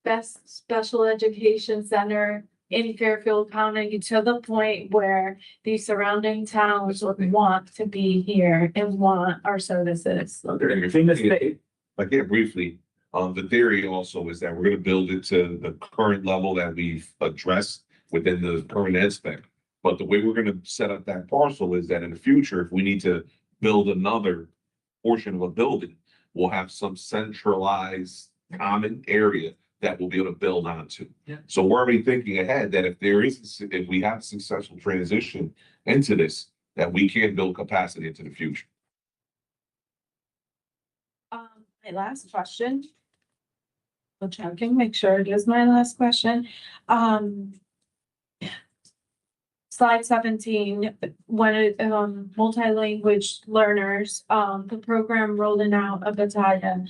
best special education center in Fairfield County to the point where the surrounding towns would want to be here and want our services. In the state. Again, briefly, the theory also is that we're gonna build it to the current level that we've addressed within the current ed spec. But the way we're gonna set up that parcel is that in the future, if we need to build another portion of a building, we'll have some centralized common area that we'll be able to build onto. Yeah. So we're already thinking ahead that if we have a successful transition into this, that we can build capacity into the future. My last question. We're checking, make sure it is my last question. Slide 17, when it, multi-language learners, the program rolling out of Battalion.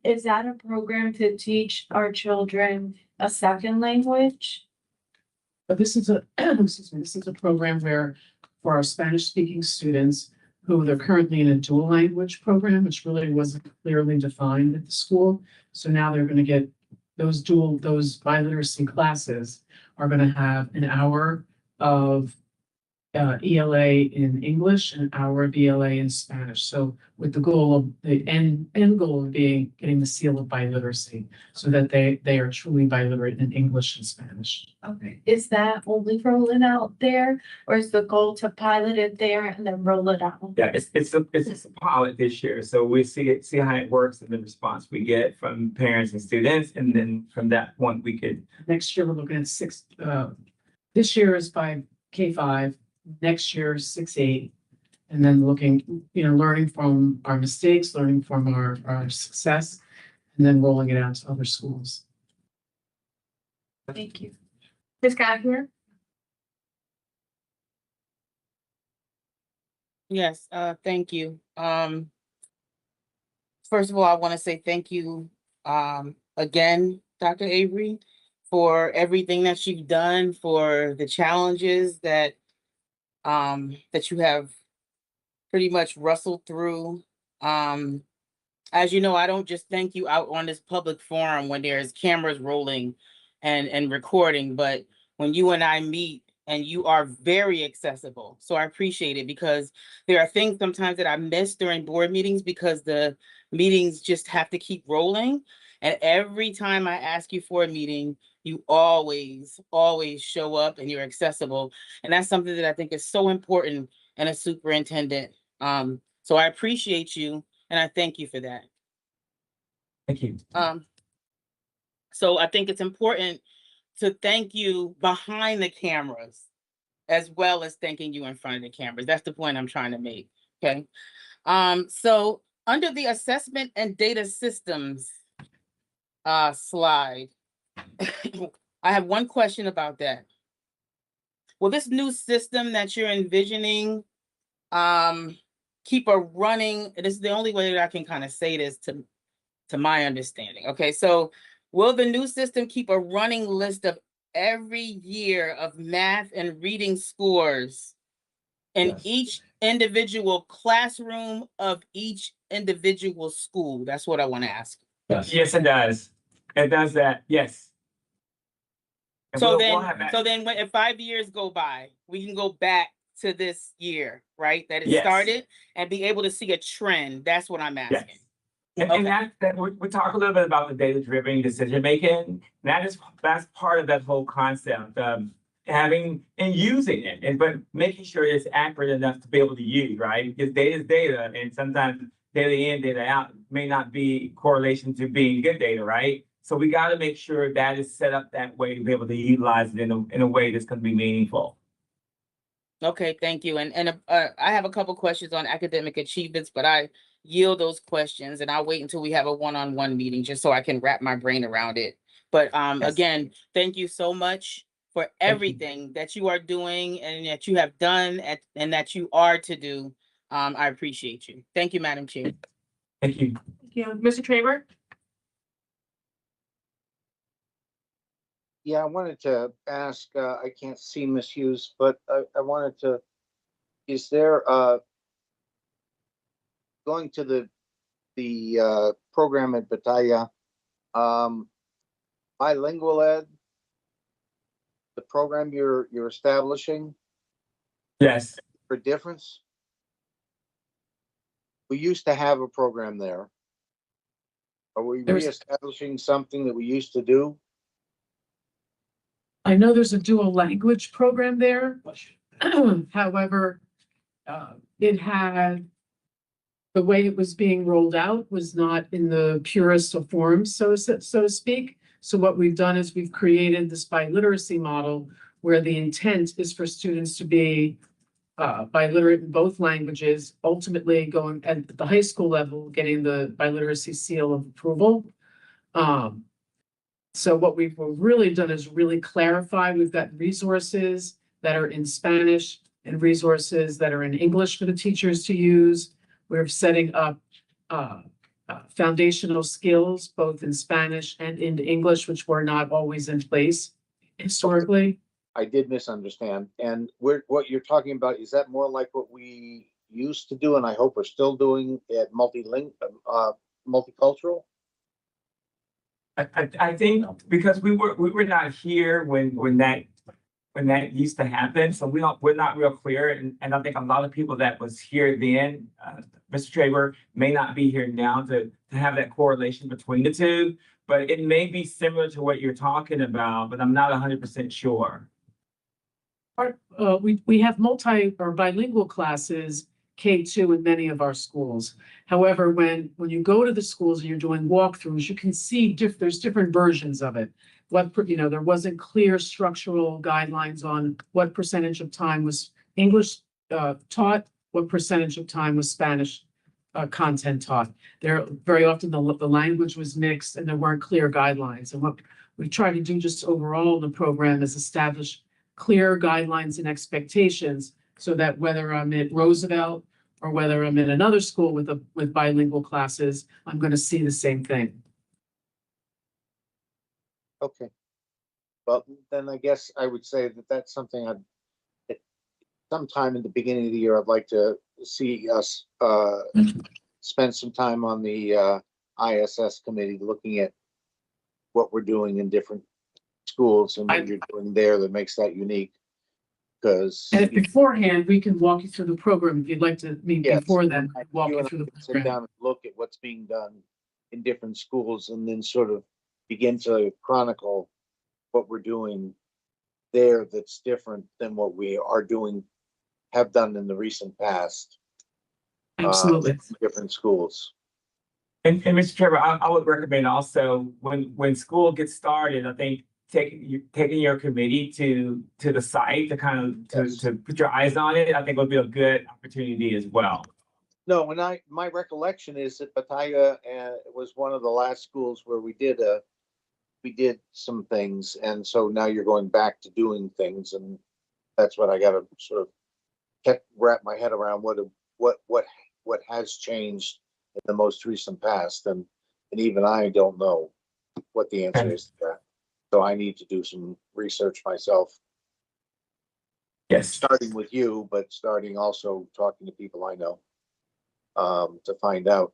Is that a program to teach our children a second language? But this is a, excuse me, this is a program where for our Spanish speaking students who they're currently in a dual language program, which really wasn't clearly defined at the school. So now they're going to get those biliteracy classes are going to have an hour of ELA in English and an hour of ELA in Spanish. So with the goal of the end goal of being getting the seal of biliteracy so that they are truly biliterate in English and Spanish. Okay, is that only rolling out there, or is the goal to pilot it there and then roll it out? Yeah, it's a pilot this year, so we see how it works and the response we get from parents and students, and then from that point we could. Next year, we're looking at this year is K-5, next year is 6-8. And then looking, learning from our mistakes, learning from our success, and then rolling it out to other schools. Thank you. Ms. Gagner? Yes, thank you. First of all, I want to say thank you again, Dr. Avery, for everything that you've done, for the challenges that you have pretty much wrestled through. As you know, I don't just thank you out on this public forum when there's cameras rolling and recording, but when you and I meet, and you are very accessible. So I appreciate it, because there are things sometimes that I miss during board meetings because the meetings just have to keep rolling. And every time I ask you for a meeting, you always show up and you're accessible. And that's something that I think is so important in a superintendent. So I appreciate you and I thank you for that. Thank you. So I think it's important to thank you behind the cameras as well as thanking you in front of the cameras. That's the point I'm trying to make, okay? So under the assessment and data systems slide, I have one question about that. Will this new system that you're envisioning keep a running, this is the only way that I can kind of say this to my understanding, okay? So will the new system keep a running list of every year of math and reading scores in Yes. each individual classroom of each individual school? That's what I want to ask. Yes, it does. It does that, yes. And So we'll have that. then when, if 5 years go by, we can go back to this year, right? That it Yes. started and be able to see a trend. That's what I'm asking. Yes. And that we talk a little bit about the data-driven decision making. That's part of that whole concept of having and using it, but making sure it's accurate enough to be able to use, right? Because data is data, and sometimes data in, data out may not be correlation to being good data, right? So we got to make sure that is set up that way to be able to utilize it in a way that's going to be meaningful. Okay, thank you. I have a couple questions on academic achievements, but I yield those questions and I'll wait until we have a one-on-one meeting just so I can wrap my brain around it. But Yes. again, thank you so much for everything that you are doing and that you have done and that you are to do. I appreciate you. Thank you, Madam Chair. Thank you. Thank you. Mr. Traver? Yeah, I wanted to ask, I can't see Ms. Hughes, but I wanted to, is there, going to the program at Bataya, bilingual ed, the program you're establishing Yes. for difference? We used to have a program there. Are we There's- reestablishing something that we used to do? I know there's a dual language program there. However, it had, the way it was being rolled out was not in the purest of forms, so to speak. So what we've done is we've created this biliteracy model where the intent is for students to be biliterate in both languages, ultimately going at the high school level, getting the biliteracy seal of approval. So what we've really done is really clarify, we've got resources that are in Spanish and resources that are in English for the teachers to use. We're setting up foundational skills, both in Spanish and in English, which were not always in place historically. I did misunderstand. And what you're talking about, is that more like what we used to do, and I hope we're still doing at multicultural? I think because we were not here when that used to happen, so we're not real clear, and I think a lot of people that was here then, Mr. Traver, may not be here now to have that correlation between the two, but it may be similar to what you're talking about, but I'm not 100% sure. We have multi or bilingual classes K2 in many of our schools. However, when you go to the schools and you're doing walkthroughs, you can see there's different versions of it. There wasn't clear structural guidelines on what percentage of time was English taught, what percentage of time was Spanish content taught. There very often the language was mixed and there weren't clear guidelines. And what we try to do just overall in the program is establish clear guidelines and expectations so that whether I'm at Roosevelt or whether I'm in another school with bilingual classes, I'm going to see the same thing. Okay. Well, then I guess I would say that that's something sometime in the beginning of the year, I'd like to see us spend some time on the ISS committee looking at what we're doing in different schools and what you're doing there that makes that unique. Because And beforehand, we can walk you through the program if you'd like to meet Yes. before then, walk you you and I through the can sit program. down and look at what's being done in different schools and then sort of begin to chronicle what we're doing there that's different than what we are doing, have done in the recent past. Absolutely. Different schools. And Mr. Trevor, I would recommend also when school gets started, I think taking your committee to the site to kind of Yes. to put your eyes on it, I think would be a good opportunity as well. No, my recollection is that Bataya was one of the last schools where we did some things, and so now you're going back to doing things, and that's what I got to sort of wrap my head around what has changed in the most recent past, and even I don't know what the answer is to that. So I need to do some research myself. Yes. Starting with you, but starting also talking to people I know to find out.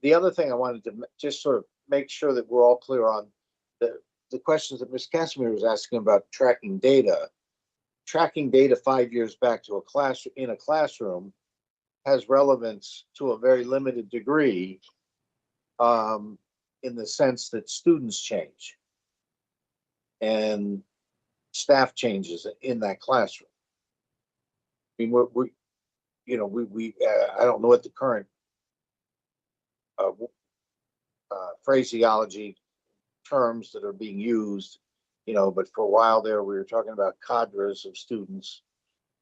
The other thing I wanted to just sort of make sure that we're all clear on the questions that Ms. Casimir was asking about tracking data. Tracking data 5 years back to in a classroom has relevance to a very limited degree in the sense that students change and staff changes in that classroom. I mean, we I don't know what the current phraseology terms that are being used, but for a while there, we were talking about cadres of students.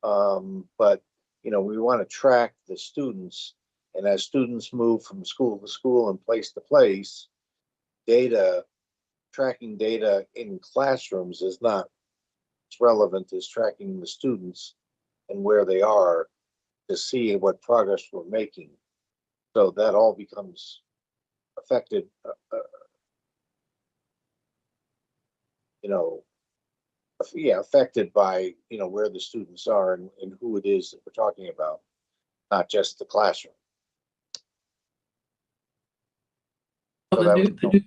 But, we want to track the students, and as students move from school to school and place to place, tracking data in classrooms is not as relevant as tracking the students and where they are to see what progress we're making. So that all becomes affected, affected by, where the students are and who it is that we're talking about, not just the classroom. So that was-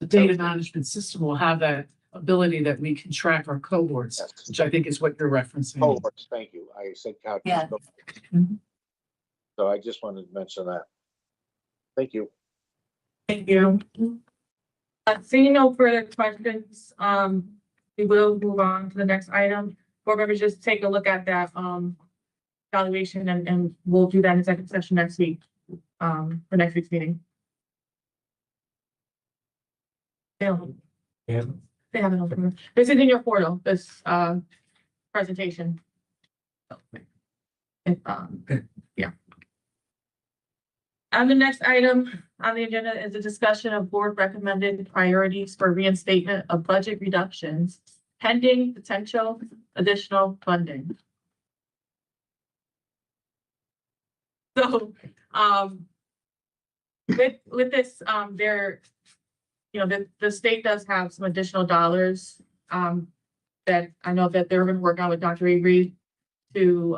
The data management system will have that ability that we can track our cohorts, Yes. which I think is what you're referencing. Cohorts, thank you. I said cadres. Yeah. Mhm. So I just wanted to mention that. Thank you. Thank you. Seeing no further questions, we will move on to the next item. Board members, just take a look at that, evaluation and we'll do that in executive session next week, for next week's meeting. Yeah. Yeah. They have it open. This is in your portal, this, presentation. If, yeah. And the next item on the agenda is a discussion of board recommended priorities for reinstatement of budget reductions pending potential additional funding. So, with this, the state does have some additional dollars, that I know that they're gonna work on with Dr. Avery to,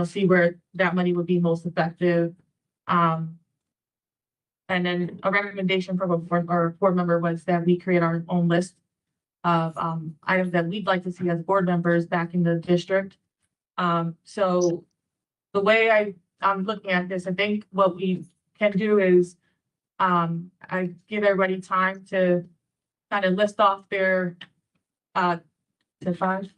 see where that money would be most effective. And then a recommendation from a board member was that we create our own list of, items that we'd like to see as board members back in the district. So the way I'm looking at this, I think what we can do is, I give everybody time to kind of list off their, top five,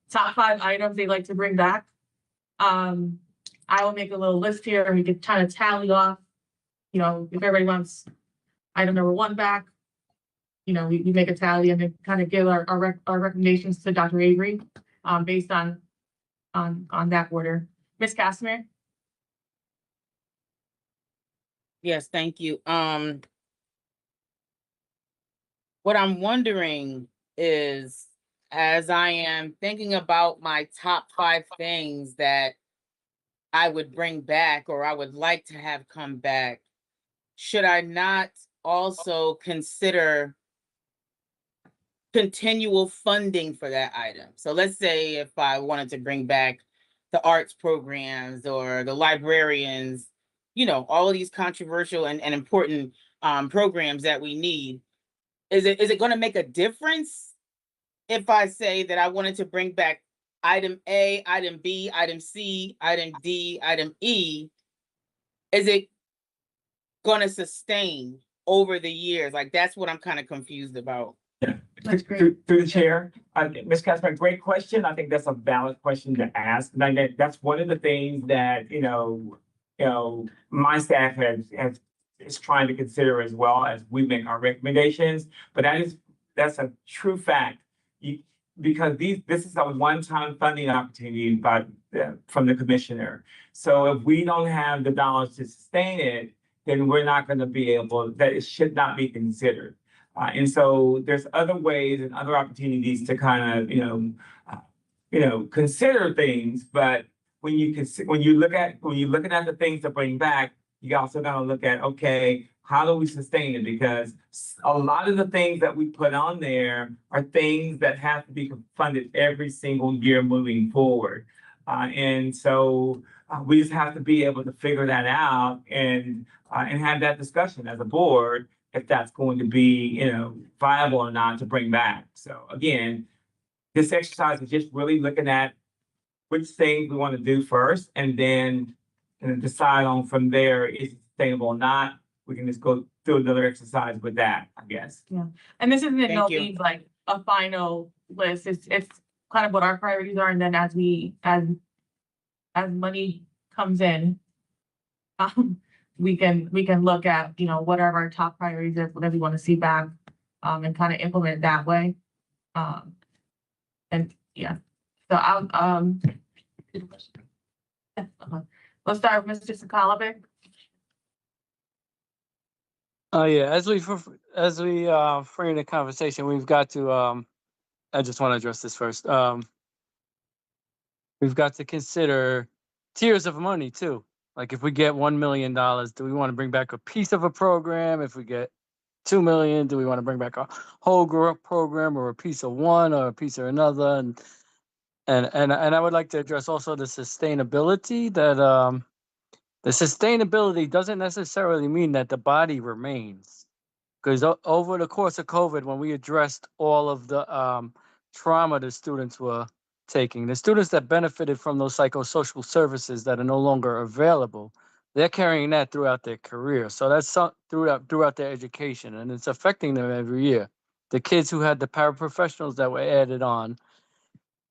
top five items they'd like to bring back. I will make a little list here and we can kind of tally off, if everybody wants item number one back, we make a tally and then kind of give our recommendations to Dr. Avery, based on that order. Ms. Casimir? Yes, thank you. What I'm wondering is, as I am thinking about my top 5 things that I would bring back or I would like to have come back, should I not also consider continual funding for that item? So let's say if I wanted to bring back the arts programs or the librarians, all of these controversial and important programs that we need, is it going to make a difference if I say that I wanted to bring back item A, item B, item C, item D, item E? Is it going to sustain over the years? Like, that's what I'm kind of confused about. Yeah. That's great. Through the chair, Ms. Casper, great question. I think that's a valid question to ask. And that's one of the things that, my staff is trying to consider as well as we make our recommendations. But that's a true fact. Because this is a one-time funding opportunity from the commissioner. So if we don't have the dollars to sustain it, then we're not going to be able, that it should not be considered. And so there's other ways and other opportunities to kind of, consider things. But when you're looking at the things to bring back, you also got to look at, okay, how do we sustain it? Because a lot of the things that we put on there are things that have to be funded every single year moving forward. And so we just have to be able to figure that out and have that discussion as a board, if that's going to be, viable or not to bring back. So again, this exercise is just really looking at which things we want to do first and then decide on from there, is it sustainable or not. We can just go through another exercise with that, I guess. Yeah, and this isn't Thank you. means like a final list. It's kind of what our priorities are, and then as money comes in, we can look at, you know, what are our top priorities, whatever we want to see back, and kind of implement it that way. And yeah, so I'll, let's start with Mr. Sakalovic. Yeah, as we frame the conversation, we've got to I just want to address this first. We've got to consider tiers of money too. Like if we get $1 million, do we want to bring back a piece of a program? If we get 2 million, do we want to bring back a whole program or a piece of one or a piece of another? And I would like to address also the sustainability that the sustainability doesn't necessarily mean that the body remains. Because over the course of COVID, when we addressed all of the trauma the students were taking, the students that benefited from those psychosocial services that are no longer available, they're carrying that throughout their career. So that's throughout their education, and it's affecting them every year. The kids who had the paraprofessionals that were added on,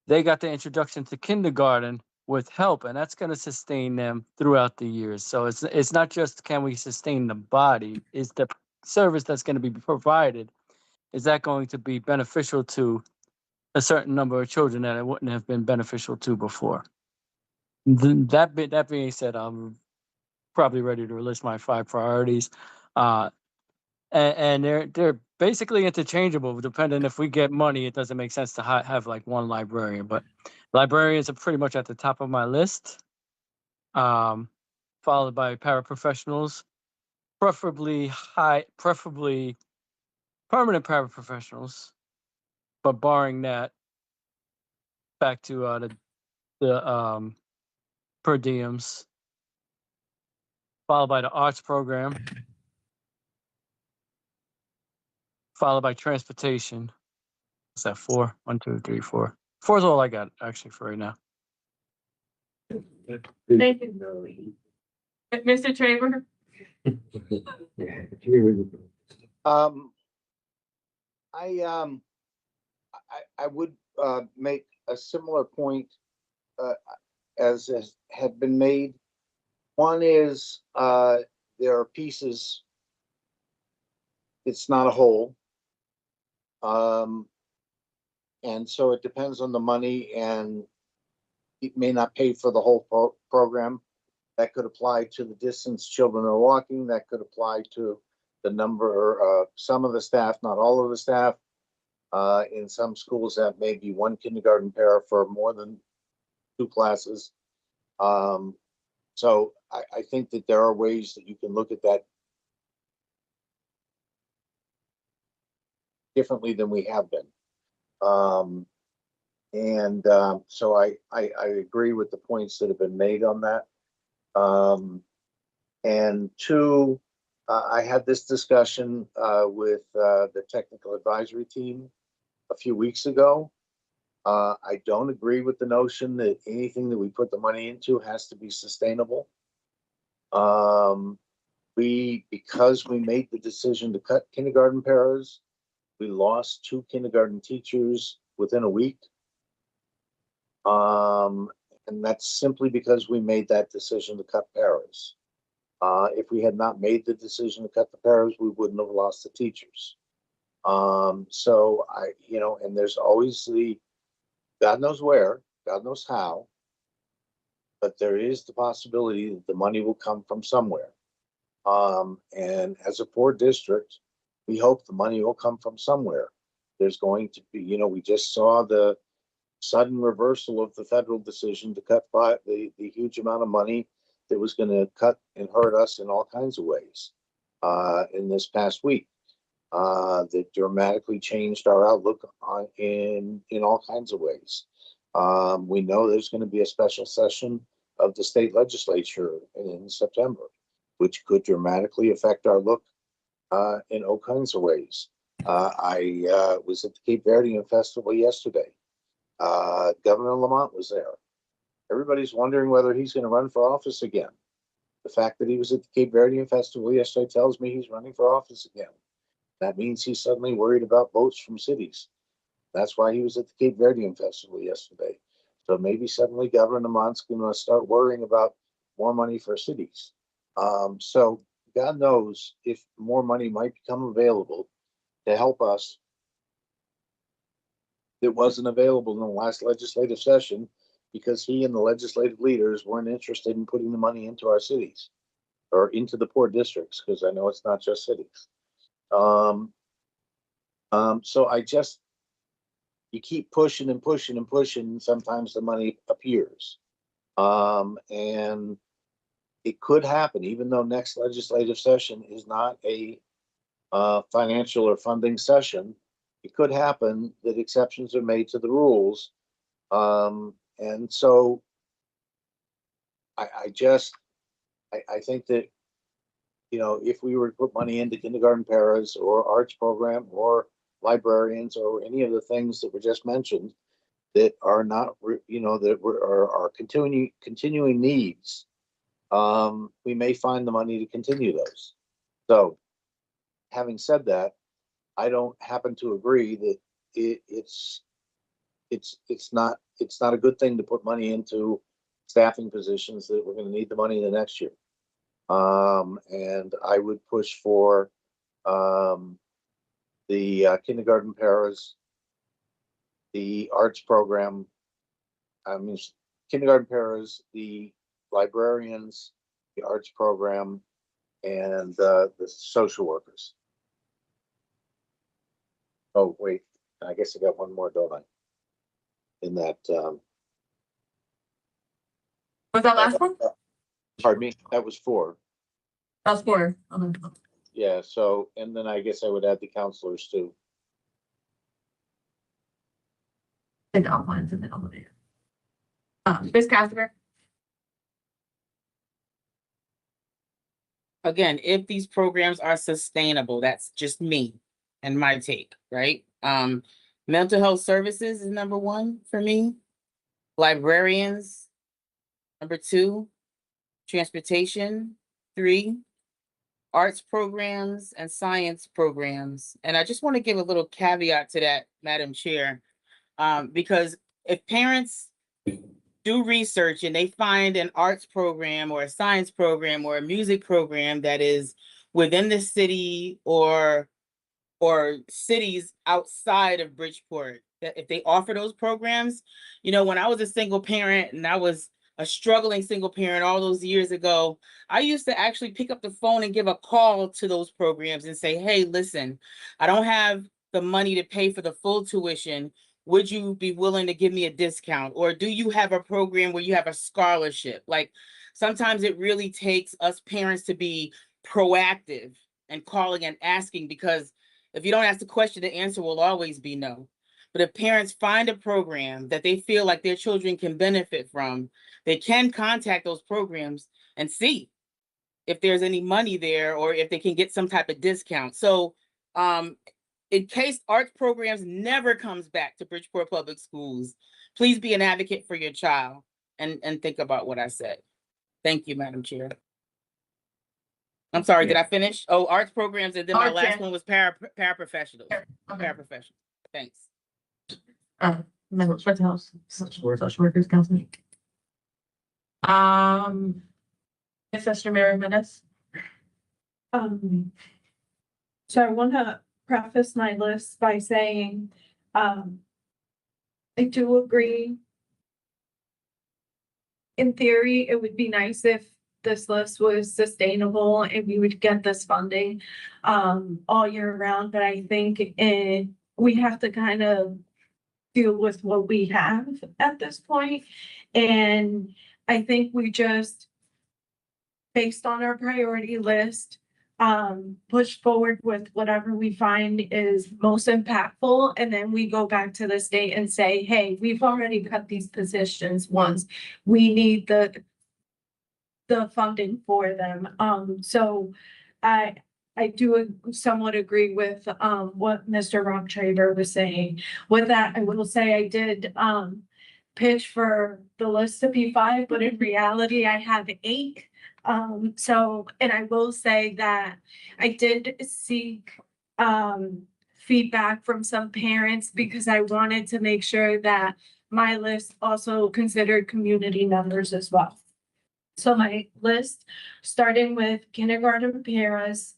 they got the introduction to kindergarten with help, and that's going to sustain them throughout the years. So it's not just can we sustain the body, it's the service that's going to be provided. Is that going to be beneficial to a certain number of children that it wouldn't have been beneficial to before? That being said, I'm probably ready to list my 5 priorities. And they're basically interchangeable. Depending if we get money, it doesn't make sense to have like one librarian, but librarians are pretty much at the top of my list, followed by paraprofessionals, preferably permanent paraprofessionals, but barring that, back to the per diems, followed by the arts program, followed by transportation. What's that, 4? 1, 2, 3, 4. 4 is all I got actually for right now. Thank you. Mr. Traver? I would make a similar point as had been made. One is there are pieces. It's not a whole. And so it depends on the money, and it may not pay for the whole program. That could apply to the distance children are walking. That could apply to the number, some of the staff, not all of the staff. In some schools, that may be one kindergarten para for more than 2 classes. So I think that there are ways that you can look at that differently than we have been. So I agree with the points that have been made on that. And 2, I had this discussion with the technical advisory team a few weeks ago. I don't agree with the notion that anything that we put the money into has to be sustainable. Because we made the decision to cut kindergarten paras, we lost 2 kindergarten teachers within a week. And that's simply because we made that decision to cut paras. If we had not made the decision to cut the paras, we wouldn't have lost the teachers. So and there's always God knows where, God knows how, but there is the possibility that the money will come from somewhere. And as a poor district, we hope the money will come from somewhere. There's going to be, we just saw the sudden reversal of the federal decision to cut the huge amount of money that was going to cut and hurt us in all kinds of ways in this past week. That dramatically changed our outlook in all kinds of ways. We know there's going to be a special session of the state legislature in September, which could dramatically affect our look in all kinds of ways. I was at the Cape Verdean Festival yesterday. Governor Lamont was there. Everybody's wondering whether he's going to run for office again. The fact that he was at the Cape Verdean Festival yesterday tells me he's running for office again. That means he's suddenly worried about votes from cities. That's why he was at the Cape Verdean Festival yesterday. So maybe suddenly Governor Lamont's going to start worrying about more money for cities. So God knows if more money might become available to help us that wasn't available in the last legislative session because he and the legislative leaders weren't interested in putting the money into our cities or into the poor districts, because I know it's not just cities. So you keep pushing and pushing and pushing, and sometimes the money appears. And it could happen, even though next legislative session is not a financial or funding session, it could happen that exceptions are made to the rules. And so I think that, if we were to put money into kindergarten paras or arts program or librarians or any of the things that were just mentioned that are not, are continuing needs, we may find the money to continue those. So having said that, I don't happen to agree that it's not a good thing to put money into staffing positions that we're going to need the money in the next year. And I would push for the kindergarten paras, the arts program. I mean, kindergarten paras, the librarians, the arts program, and the social workers. Oh, wait, I guess I got one more, don't I? In that, Was that last one? pardon me, that was 4. That's 4. Yeah, so, and then I guess I would add the counselors too. And outlines in the elevator. Ms. Casper? Again, if these programs are sustainable, that's just me and my take, right? Mental health services is number 1 for me. Librarians, number 2. Transportation, 3. Arts programs and science programs. And I just want to give a little caveat to that, Madam Chair, because if parents do research and they find an arts program or a science program or a music program that is within the city or cities outside of Bridgeport, that if they offer those programs, when I was a single parent and I was a struggling single parent all those years ago, I used to actually pick up the phone and give a call to those programs and say, hey, listen, I don't have the money to pay for the full tuition. Would you be willing to give me a discount? Or do you have a program where you have a scholarship? Like, sometimes it really takes us parents to be proactive and calling and asking, because if you don't ask the question, the answer will always be no. But if parents find a program that they feel like their children can benefit from, they can contact those programs and see if there's any money there or if they can get some type of discount. So in case arts programs never comes back to Bridgeport Public Schools, please be an advocate for your child and think about what I said. Thank you, Madam Chair. I'm sorry, did I finish? Oh, arts programs, and then my last one was paraprofessionals. Okay. Paraprofessionals. Thanks. Mental health, social workers, counseling. Sister Mary Menace. So I want to preface my list by saying, I do agree. In theory, it would be nice if this list was sustainable and we would get this funding all year round, but I think we have to kind of deal with what we have at this point. And I think we just, based on our priority list, push forward with whatever we find is most impactful. And then we go back to the state and say, hey, we've already cut these positions once. We need the funding for them. So I do somewhat agree with what Mr. Rocktrader was saying. With that, I will say I did pitch for the list to be 5, but in reality, I have 8. So, and I will say that I did seek feedback from some parents because I wanted to make sure that my list also considered community members as well. So my list, starting with kindergarten paras,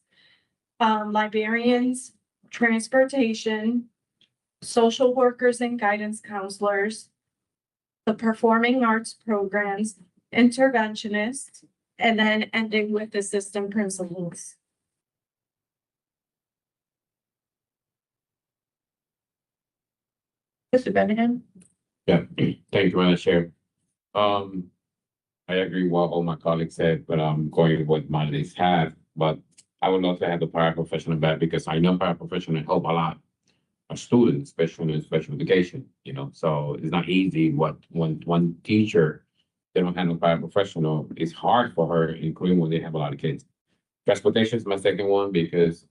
librarians, transportation, social workers and guidance counselors, the performing arts programs, interventionists, and then ending with assistant principals. Mr. Benham? Yeah, thank you, Madam Chair. I agree with what all my colleagues said, but I'm going with what my list have, but I would love to have the paraprofessional back because I know paraprofessional help a lot. Our students, especially in special education, you know, so it's not easy what one teacher, they don't have no paraprofessional, it's hard for her, including when they have a lot of kids. Transportation is my second one because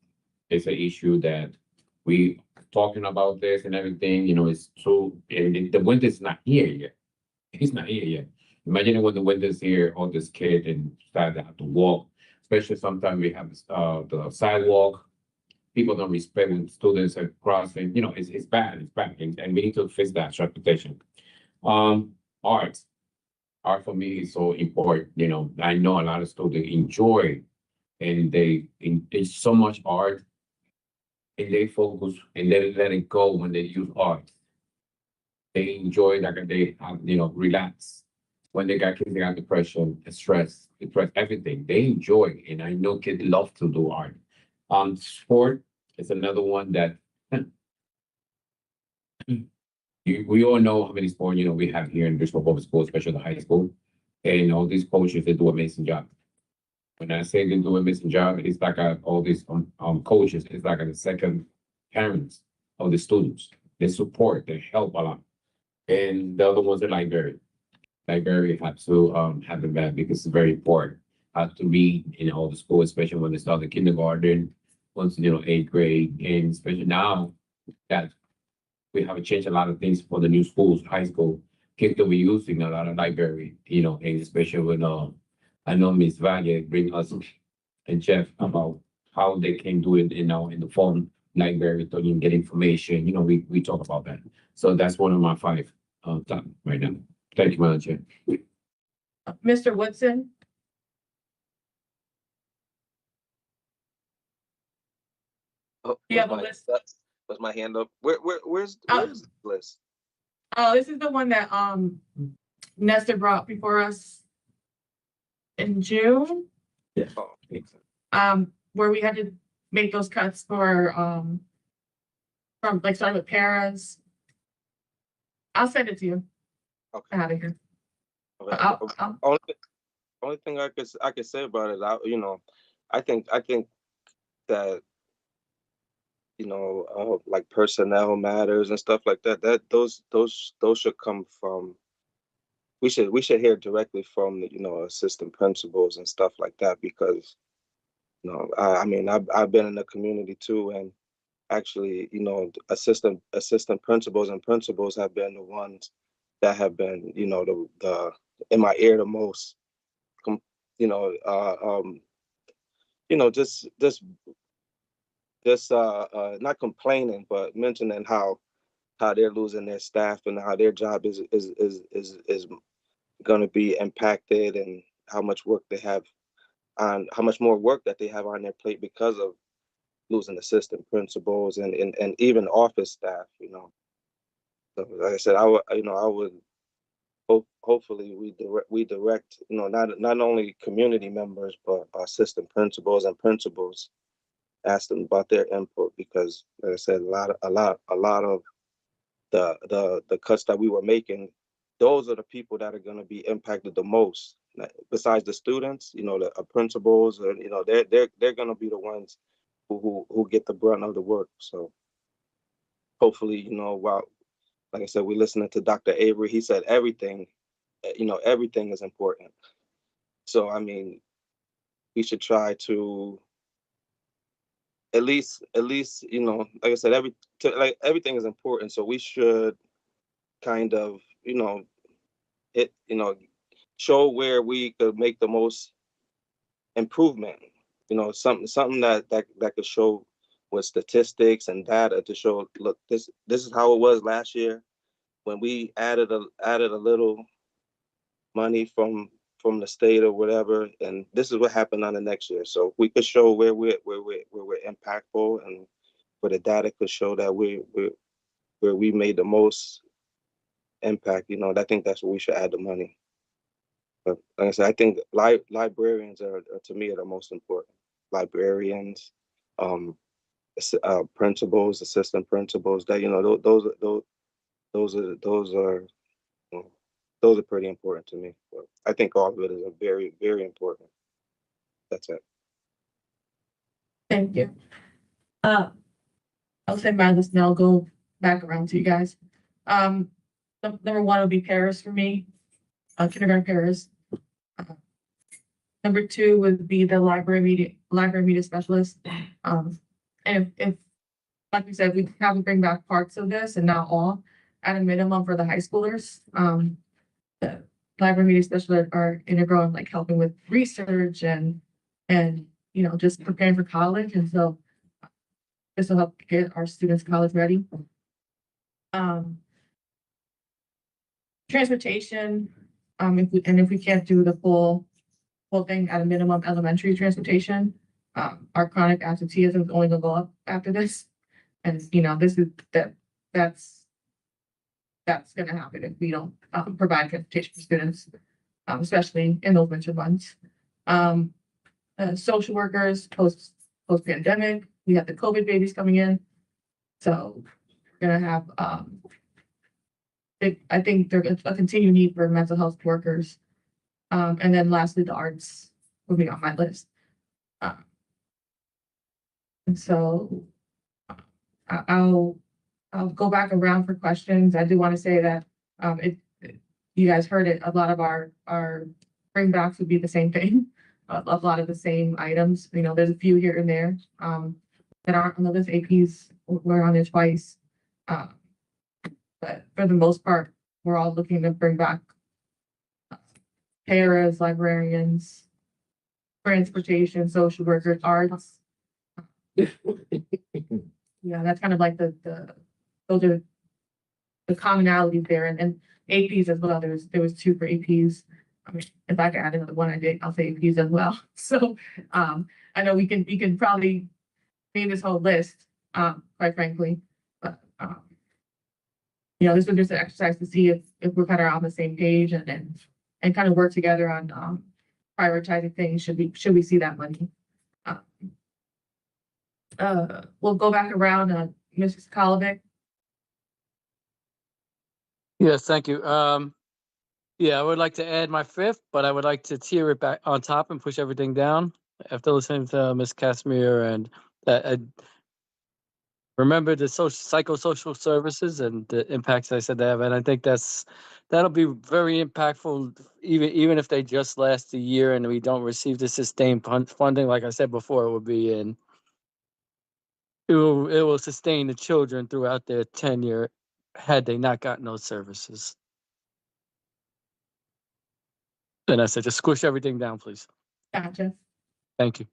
it's an issue that we talking about this and everything, you know, it's true, and the winter's not here yet. It's not here yet. Imagine when the winter's here, all this kid and start to have to walk, especially sometimes we have the sidewalk. People don't respect when students are crossing, you know, it's bad, and we need to fix that transportation. Art. Art for me is so important, you know, I know a lot of students enjoy and it's so much art and they focus and they let it go when they use art. They enjoy like they have, you know, relax. When they got kids, they got depression, stress, everything. They enjoy, and I know kids love to do art. Sport is another one that we all know how many sports, you know, we have here in Bridgeport Public School, especially the high school. And all these coaches, they do an amazing job. When I say they do an amazing job, it's like all these coaches, it's like the second parents of the students. They support, they help a lot. And the other ones are library. Library have to have them back because it's very important. Have to read in all the schools, especially when they start the kindergarten, once you know 8th grade, and especially now that we have changed a lot of things for the new schools, high school. Kids will be using a lot of library, you know, and especially when I know Miss Valle bring us and Jeff about how they can do it, you know, in the phone library to get information. You know, we talk about that. So that's one of my five top right now. Thank you, Madam Chair. Mr. Woodson? Oh, You have a list? was my hand up? Where's Oh. the list? Oh, this is the one that Nestor brought before us in June, Oh, where we had to make those cuts for from like starting with paras. I'll send it to you. okay. Out of here. Okay. I'll Only thing I could say about it, I think that like personnel matters and stuff like that. Those should come from. We should hear directly from the assistant principals and stuff like that because I mean I've been in the community too, and actually assistant principals and principals have been the ones that have been the in my ear the most. You know, just not complaining, but mentioning how they're losing their staff and how their job is going to be impacted and how much work they have on how much more work that they have on their plate because of losing assistant principals and even office staff. So like I said, I would hopefully we direct not only community members but assistant principals and principals, ask them about their input because like I said, a lot of the cuts that we were making, those are the people that are going to be impacted the most. Besides the students, the principals, and they're going to be the ones who get the brunt of the work. So hopefully, while like I said, we're listening to Dr. Avery. He said everything, everything is important. So I mean, we should try to at least like I said, everything is important. So we should kind of it show where we could make the most improvement. Something that could show with statistics and data to show, look, this is how it was last year when we added a little money from from the state or whatever, and this is what happened on the next year. So if we could show where we're impactful, and where the data could show that where we made the most impact, you know, I think that's what we should add the money. But like I said, I think librarians are to me are the most important. Librarians, principals, assistant principals. That, you know, those are you know, those are pretty important to me. But I think all of it is a very, very important. That's it. Thank you. I'll say my list and I'll go back around to you guys. Number one would be Paris for me, kindergarten Paris. Number two would be the library media specialist. And if, like we said, we have to bring back parts of this and not all, at a minimum for the high schoolers. The library media specialists are integral in like helping with research and, you know, just preparing for college. And so this will help get our students college ready. Transportation, if we can't do the full thing, at a minimum, elementary transportation, our chronic absenteeism is only gonna go up after this. And, you know, that's gonna happen if we don't provide transportation for students, especially in those winter months. Social workers post-pandemic, we have the COVID babies coming in. So we're gonna have, I think there's a continued need for mental health workers. And then lastly, the arts will be on my list. And so I'll go back around for questions. I do want to say that you guys heard it, a lot of our bringbacks would be the same thing. A lot of the same items. You know, there's a few here and there that aren't on the list. APs were on it twice. But for the most part, we're all looking to bring back paras, librarians, transportation, social workers, arts. Yeah, that's kind of like those are the commonalities there, and APs as well. There was two for APs. I mean, if I could add another one, I'll say APs as well. So I know we can probably name this whole list, quite frankly, but you know, this was just an exercise to see if we're kind of on the same page and kind of work together on prioritizing things. Should we see that money? We'll go back around, Mrs. Kolovic. Yes, thank you. Yeah, I would like to add my fifth, but I would like to tier it back on top and push everything down after listening to Ms. Casimir and remember the psychosocial services and the impacts I said they have. And I think that'll be very impactful, even if they just last a year and we don't receive the sustained funding. Like I said before, it will sustain the children throughout their tenure had they not gotten those services. And I said, just squish everything down, please. Gotcha. Thank you.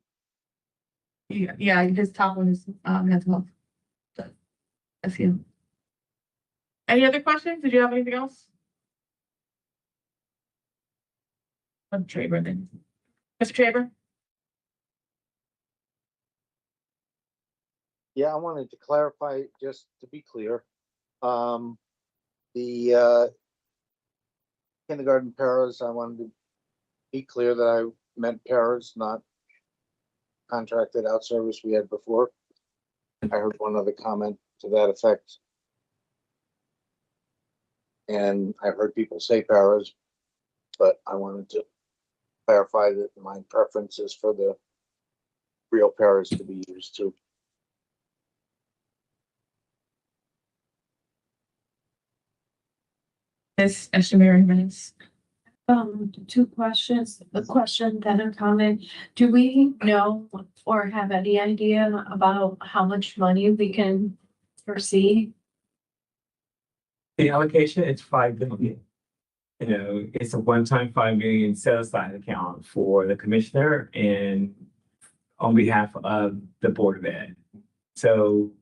Yeah, his top one is mental health. So, that's you. Any other questions? Did you have anything else? Traber then. Mr. Traber? Yeah, I wanted to clarify, just to be clear. The kindergarten paras, I wanted to be clear that I meant paras, not contracted out service we had before. I heard one other comment to that effect. And I heard people say paras, but I wanted to clarify that my preference is for the real paras to be used too. Ms. Echeverry minutes. Two questions, a question, then a comment. Do we know or have any idea about how much money we can foresee? The allocation is $5 billion. You know, it's a one-time $5 million set-aside account for the commissioner and on behalf of the Board of Ed. So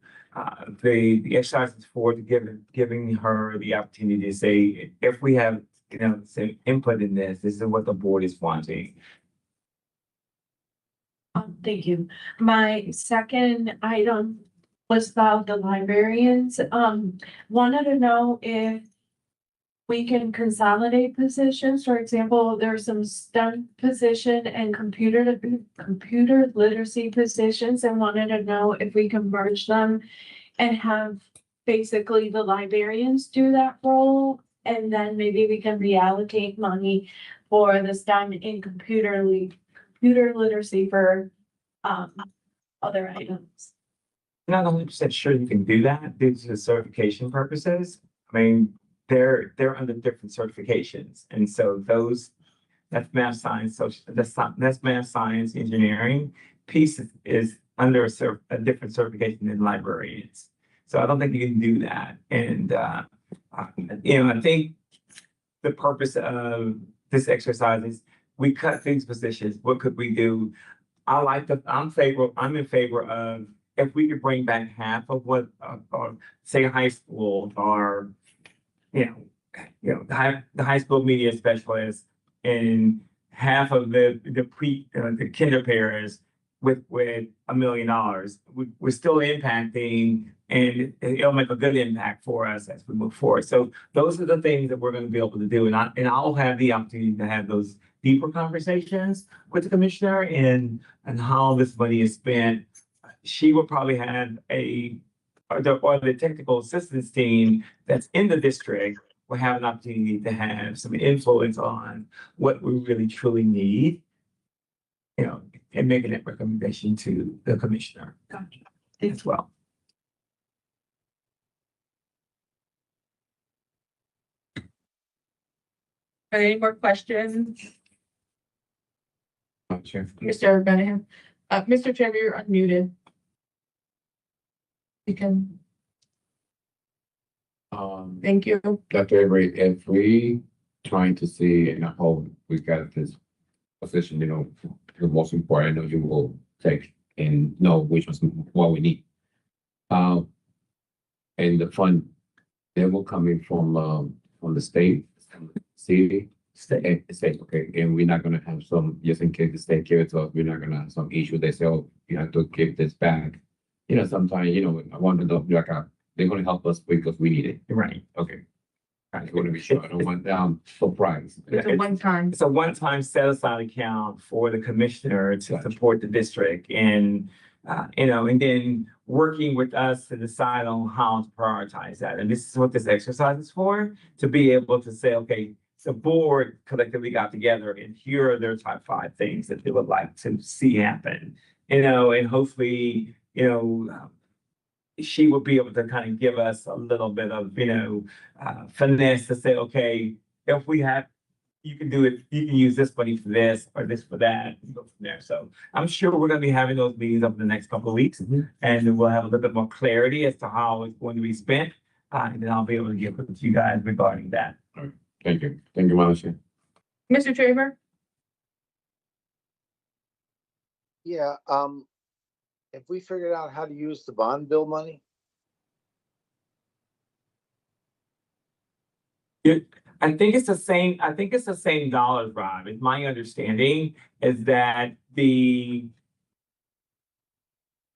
the exercise is for giving her the opportunity to say, if we have some input in this. This is what the board is wanting. Thank you. My second item was about the librarians. Wanted to know if we can consolidate positions. For example, there's some STEM position and computer literacy positions, and wanted to know if we can merge them and have basically the librarians do that role, and then maybe we can reallocate money for the STEM and computer literacy for other items. Not 100% sure you can do that due to certification purposes. I mean, they're under different certifications, and so that's math science, that's math science engineering piece is under a different certification than librarians. So I don't think you can do that. And I think the purpose of this exercise is we cut these positions. What could we do? I'm in favor of if we could bring back half of what, say, high school or, the high school media specialist and half of the kinder pairs with $1 million. We're still impacting, and it'll make a good impact for us as we move forward. So those are the things that we're going to be able to do, and I'll have the opportunity to have those deeper conversations with the commissioner and how this money is spent. She will probably have or the technical assistance team that's in the district will have an opportunity to have some influence on what we really truly need, and making that recommendation to the commissioner. Gotcha. As well. Any more questions? Chair. Mr. Benham, Mr. Chair, you're unmuted. You can, thank you. Dr. Avery, if we trying to see, and I hope we got this position, the most important, I know you will take and know which was what we need. And the fund, they will coming from the state, city, state, okay, and we're not gonna have some, just in case the state give it to us, we're not gonna have some issue, they say, oh, you have to give this back. Sometimes, I want to know, they're gonna help us because we need it. Right. Okay. I want to be sure, I don't want surprise. It's a one-time. It's a one-time set-aside account for the commissioner to support the district and then working with us to decide on how to prioritize that. And this is what this exercise is for, to be able to say, okay, the board collectively got together and here are their top 5 things that they would like to see happen, and hopefully, she will be able to kind of give us a little bit of, finesse to say, okay, if you can do it, you can use this money for this or this for that, and go from there. So I'm sure we're going to be having those meetings over the next couple of weeks, and we'll have a little bit more clarity as to how it's going to be spent. And then I'll be able to give it to you guys regarding that. Thank you. Thank you, Madam Chair. Mr. Traver? Yeah, have we figured out how to use the bond bill money? I think it's the same dollars, Rob. It's my understanding is that the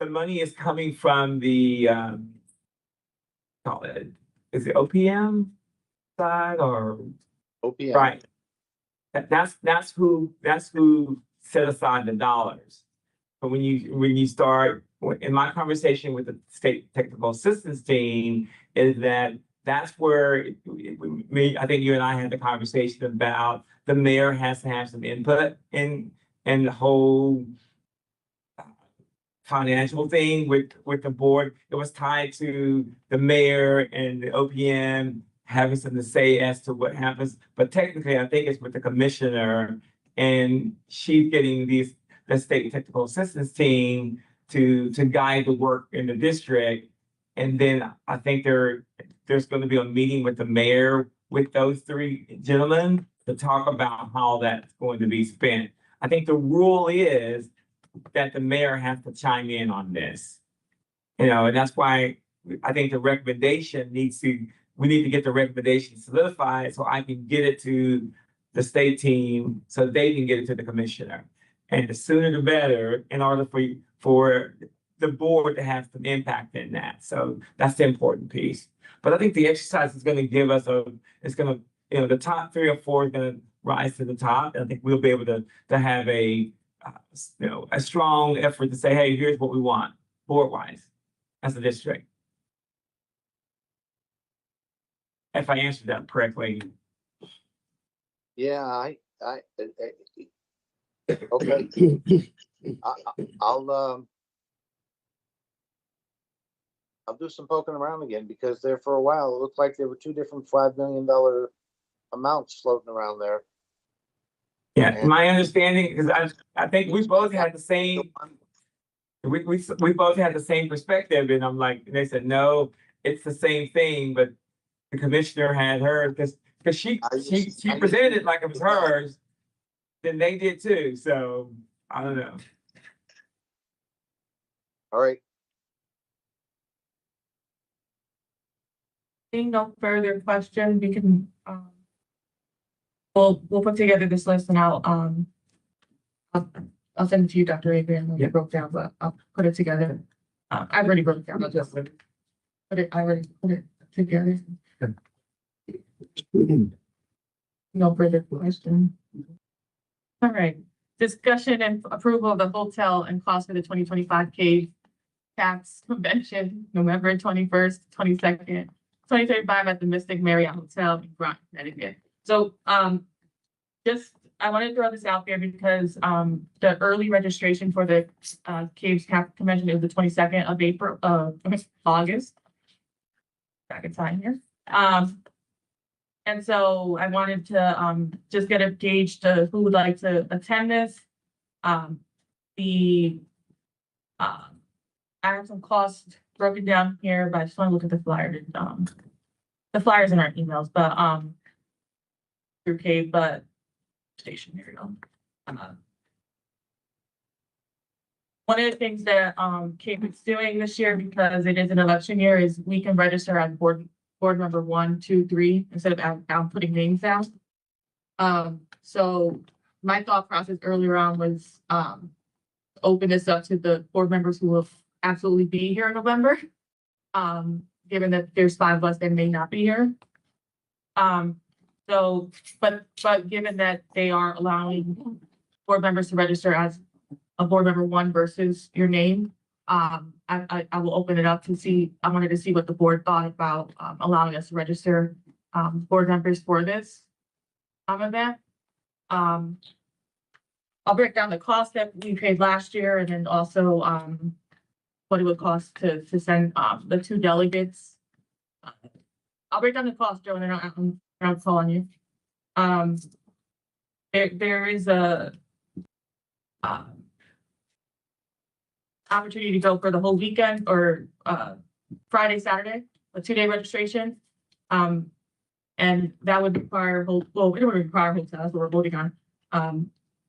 money is coming from the is it OPM side or OPM. right? That's who set aside the dollars. But when you start in my conversation with the state technical assistance team is that's where I think you and I had the conversation about the mayor has to have some input in the whole financial thing with the board. It was tied to the mayor and the OPM having something to say as to what happens. But technically, I think it's with the commissioner, and she's getting the state technical assistance team to guide the work in the district. And then I think there's going to be a meeting with the mayor with those 3 gentlemen to talk about how that's going to be spent. I think the rule is that the mayor has to chime in on this. And that's why I think the recommendation needs to we need to get the recommendation solidified so I can get it to the state team so they can get it to the commissioner. And the sooner the better, in order for the board to have some impact in that. So that's the important piece. But I think the exercise is going to give us the top 3 or 4 is going to rise to the top. And I think we'll be able to have a strong effort to say, hey, here's what we want board-wise as a district. If I answered that correctly. Yeah, okay. I'll do some poking around again because there for a while, it looked like there were 2 different $5 million amounts floating around there. Yeah, And- my understanding is I think we both had the same, we both had the same perspective, and I'm like, they said, no, it's the same thing, but the commissioner had hers because she presented it like it was hers, then they did too. So I don't know. All right. Seeing no further questions, we can, we'll put together this list and I'll send it to you, Dr. Avery. I know you broke down, but I'll put it together. I already broke it down. I'll just I already put it together. No further question. All right, discussion and approval of the hotel and cost for the 2025 Cave Tax Convention, November 21st, 22nd, 2035 at the Mystic Marriott Hotel in Groton, Connecticut. So, I want to throw this out there because, the early registration for the, Caves Cap Convention is the 22nd of April, August. Back in time here. And so I wanted to, just get a gauge to who would like to attend this. I have some costs broken down here, but I just want to look at the flyer. The flyers in our emails, but, through Cave, but station, here we go. One of the things that, Cave is doing this year, because it is an election year, is we can register as board member 1, 2, 3, instead of out putting names down. So my thought process earlier on was, open this up to the board members who will absolutely be here in November. Given that there's 5 of us that may not be here. So, but given that they are allowing board members to register as a board member 1 versus your name, I will open it up to see. I wanted to see what the board thought about allowing us to register board members for this event. I'll break down the cost that we paid last year and then also what it would cost to send the 2 delegates. I'll break down the cost, Joe, and then I'll call on you. There is a opportunity to go for the whole weekend or Friday, Saturday, a 2-day registration. And that would require it would require hotel, that's what we're voting on.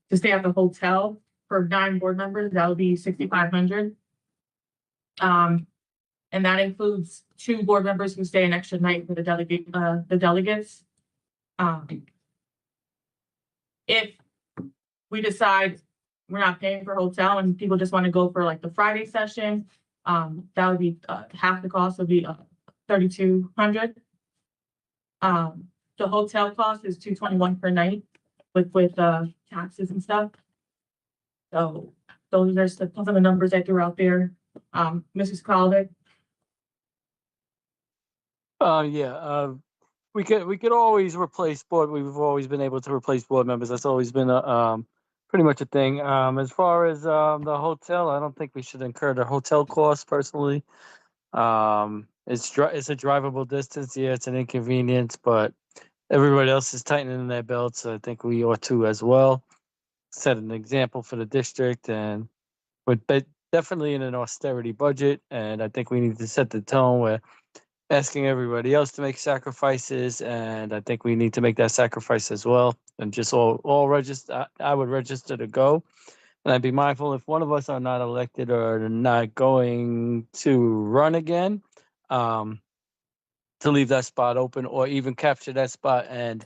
To stay at the hotel for 9 board members, that would be $6,500. And that includes 2 board members who stay an extra night for the delegates. If we decide we're not paying for hotel and people just want to go for like the Friday session, that would be half the cost would be $3,200. The hotel cost is $221 per night with taxes and stuff. So those are some of the numbers I threw out there. Mrs. Collick. We could always replace board. We've always been able to replace board members. That's always been a pretty much a thing. As far as the hotel, I don't think we should incur the hotel costs personally. It's a drivable distance. Yeah, it's an inconvenience, but everybody else is tightening their belts. So I think we ought to as well. Set an example for the district, and we're definitely in an austerity budget. And I think we need to set the tone where asking everybody else to make sacrifices, and I think we need to make that sacrifice as well. And just all register. I would register to go, and I'd be mindful if one of us are not elected or not going to run again. to leave that spot open or even capture that spot. And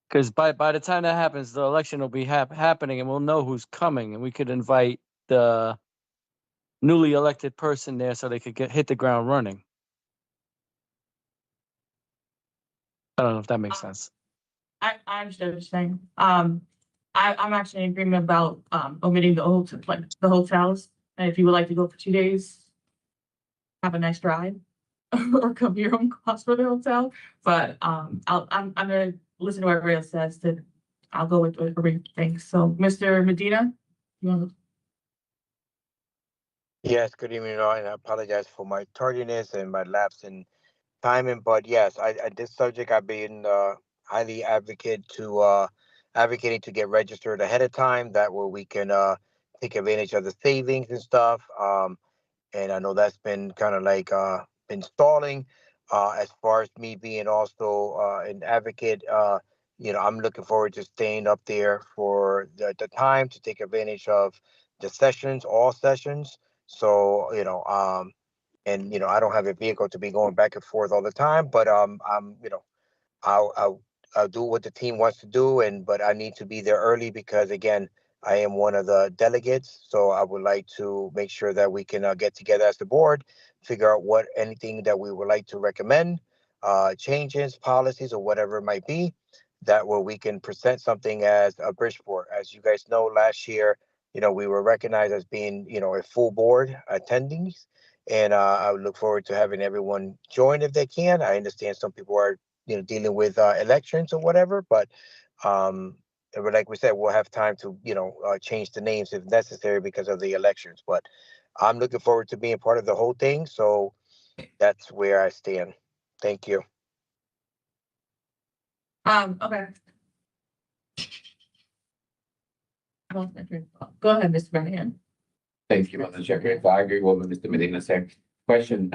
because by the time that happens, the election will be happening and we'll know who's coming and we could invite the newly elected person there so they could hit the ground running. I don't know if that makes sense. I understand what you're saying. I'm actually in agreement about, omitting the hotels. And if you would like to go for 2 days, have a nice drive or come your own cost for the hotel. But, I'm gonna listen to what everybody else says, I'll go with what everybody thinks. So, Mr. Medina, you want to? Yes, good evening, all, and I apologize for my tardiness and my lapse in timing, but yes, this subject I've been highly advocating to get registered ahead of time. That way we can take advantage of the savings and stuff. And I know that's been kind of like been stalling. As far as me being also an advocate, I'm looking forward to staying up there for the time to take advantage of the sessions, all sessions. So, I don't have a vehicle to be going back and forth all the time, but I'll do what the team wants to do, but I need to be there early because again, I am one of the delegates, so I would like to make sure that we can get together as the board, figure out anything that we would like to recommend, changes, policies, or whatever it might be. That way we can present something as a Bridgeport. As you guys know, last year, we were recognized as being, a full board attendees. And I would look forward to having everyone join if they can. I understand some people are, dealing with elections or whatever, but like we said, we'll have time to, change the names if necessary because of the elections. But I'm looking forward to being part of the whole thing. So that's where I stand. Thank you. Okay. Go ahead, Mr. Brennan. Thank you, Madam Chair. If I agree with what Mr. Medina said. Question,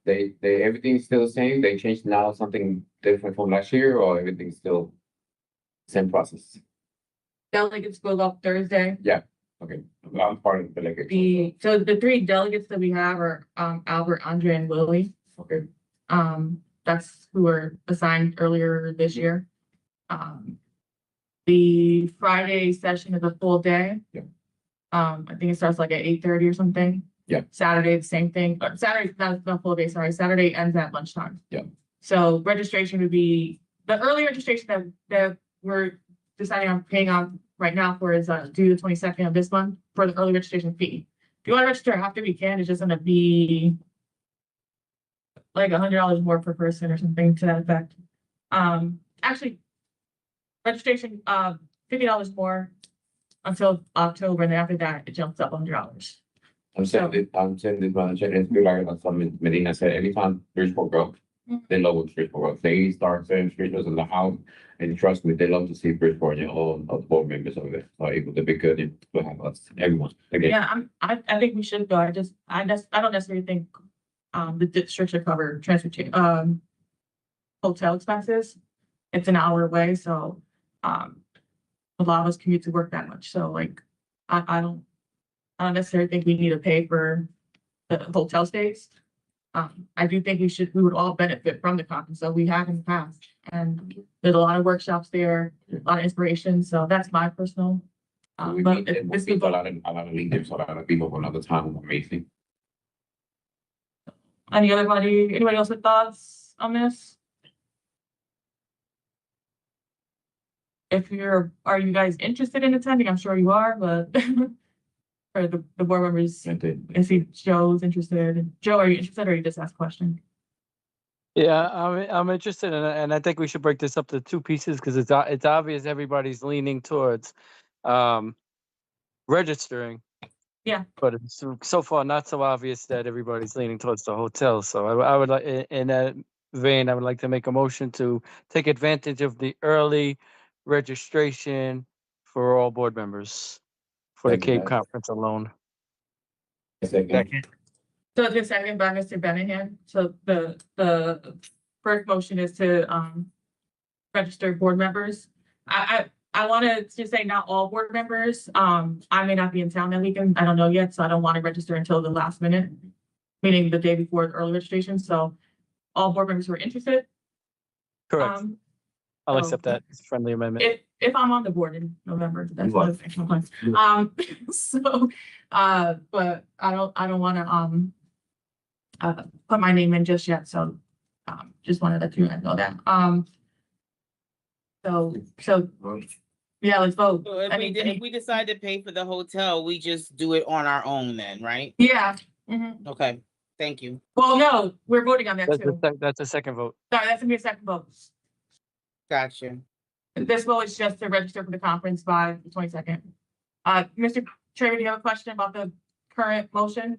they everything's still the same? They changed now something different from last year or everything's still same process? Delegates go up Thursday. Okay, I'm part of the delegation. So the 3 delegates that we have are Albert, Andre, and Willie. Okay, That's who were assigned earlier this year. The Friday session is a full day. Yeah. I think it starts like at 8:30 or something. Yeah. Saturday, the same thing. Saturday's not full day, sorry. Saturday ends at lunchtime. Yeah. So registration would be, the early registration that we're deciding on paying on right now for is due the 22nd of this month for the early registration fee. If you want to register after we can, it's just gonna be like $100 more per person or something to that effect. Actually, registration, $50 more until October, and then after that, it jumps up $100. I'm saying this, Madam Chair, it's good like some Medina said, every time Bridgeport grow, they love what Bridgeport grow. They start saying Bridgeport's in the house, and trust me, they love to see Bridgeport, all of the board members over there are able to be good and to have us, everyone. Again, Yeah, I think we should go. I don't necessarily think the district should cover transportation, hotel expenses. It's an hour away, so a lot of us commute to work that much. So like, I don't necessarily think we need to pay for the hotel stays. I do think we would all benefit from the conference, so we have in the past. And there's a lot of workshops there, a lot of inspiration. So that's my personal. we But meet if and this we meet people, a lot of leaders, a lot of people from other town, amazing. anybody else with thoughts on this? Are you guys interested in attending? I'm sure you are, but for the board members, I see Joe's interested. Joe, are you interested or you just asked a question? Yeah, I'm interested in it, and I think we should break this up to 2 pieces because it's obvious everybody's leaning towards registering. Yeah. But it's so far not so obvious that everybody's leaning towards the hotel. So I would like, in that vein, I would like to make a motion to take advantage of the early registration for all board members for the Thank you, Cape guys. Conference alone. Second. So the second by Mr. Benahan. So the first motion is to register board members. I want to just say not all board members. I may not be in town that weekend. I don't know yet, so I don't want to register until the last minute, meaning the day before the early registration. So all board members who are interested. Correct. I'll so- accept that friendly amendment. If I'm on the board in November, that's You one are. of the actual plans. You So, but I don't wanna, put my name in just yet, so, just wanted to let you guys know that. So, yeah, let's vote. So if Any- we decide to pay for the hotel, we just do it on our own then, right? Yeah, mhm. Okay, thank you. Well, no, we're voting on that That's too. that's a second vote. Sorry, that's gonna be a second vote. Gotcha. This vote is just to register for the conference by the 22nd. Mr. Traver, do you have a question about the current motion?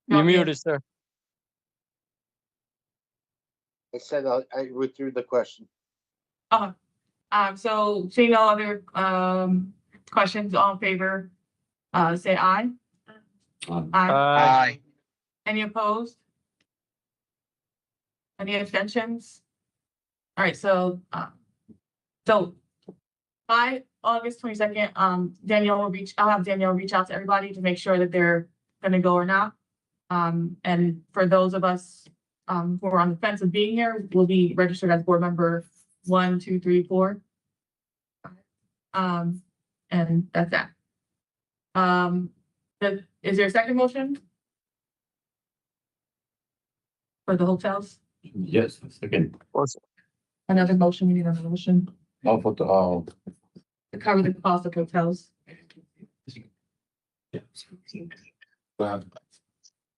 You're No, muted, sir. I said I withdrew the question. So seeing no other, questions, all in favor, say aye. Aye. Aye. Any opposed? Any abstentions? All right, so by August 22nd, I'll have Danielle reach out to everybody to make sure that they're gonna go or not. And for those of us, who are on the fence of being here, will be registered as board member 1, 2, 3, 4. And that's that. Is there a second motion? For the hotels? Yes, second. Another motion, we need another motion Oh, for the, to cover the cost of hotels.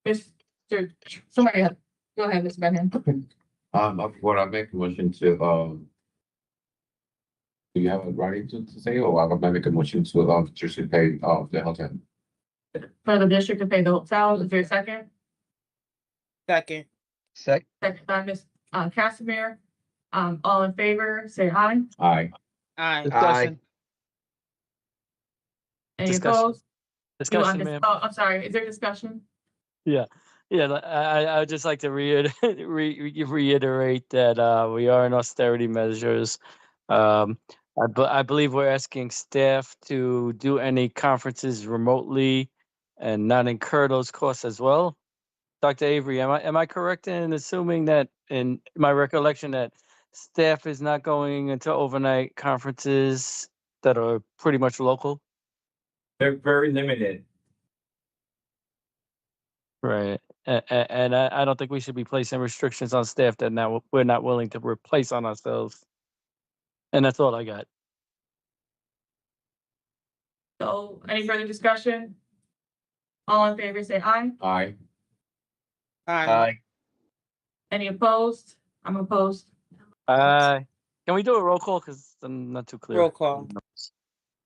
Mr. Somebody, go ahead, Mr. Benham. what I make a motion to, do you have a writing to say, or I make a motion to, just to pay, the hotel? For the district to pay the hotel, is there a second? Second. Second by Ms. Casimir. All in favor, say aye. Aye. Aye. Discussion. Any Discussion. opposed? Discussion, ma'am. Oh, I'm sorry, is there discussion? Yeah, I would just like to reiterate that we are in austerity measures. I believe we're asking staff to do any conferences remotely and not incur those costs as well. Dr. Avery, am I correct in assuming that, in my recollection, that staff is not going into overnight conferences that are pretty much local? They're very limited. Right. And I don't think we should be placing restrictions on staff that now we're not willing to replace on ourselves. And that's all I got. So any further discussion? All in favor, say aye. Aye. Aye. Any opposed? I'm opposed. Can we do a roll call? Because I'm not too clear. Roll call.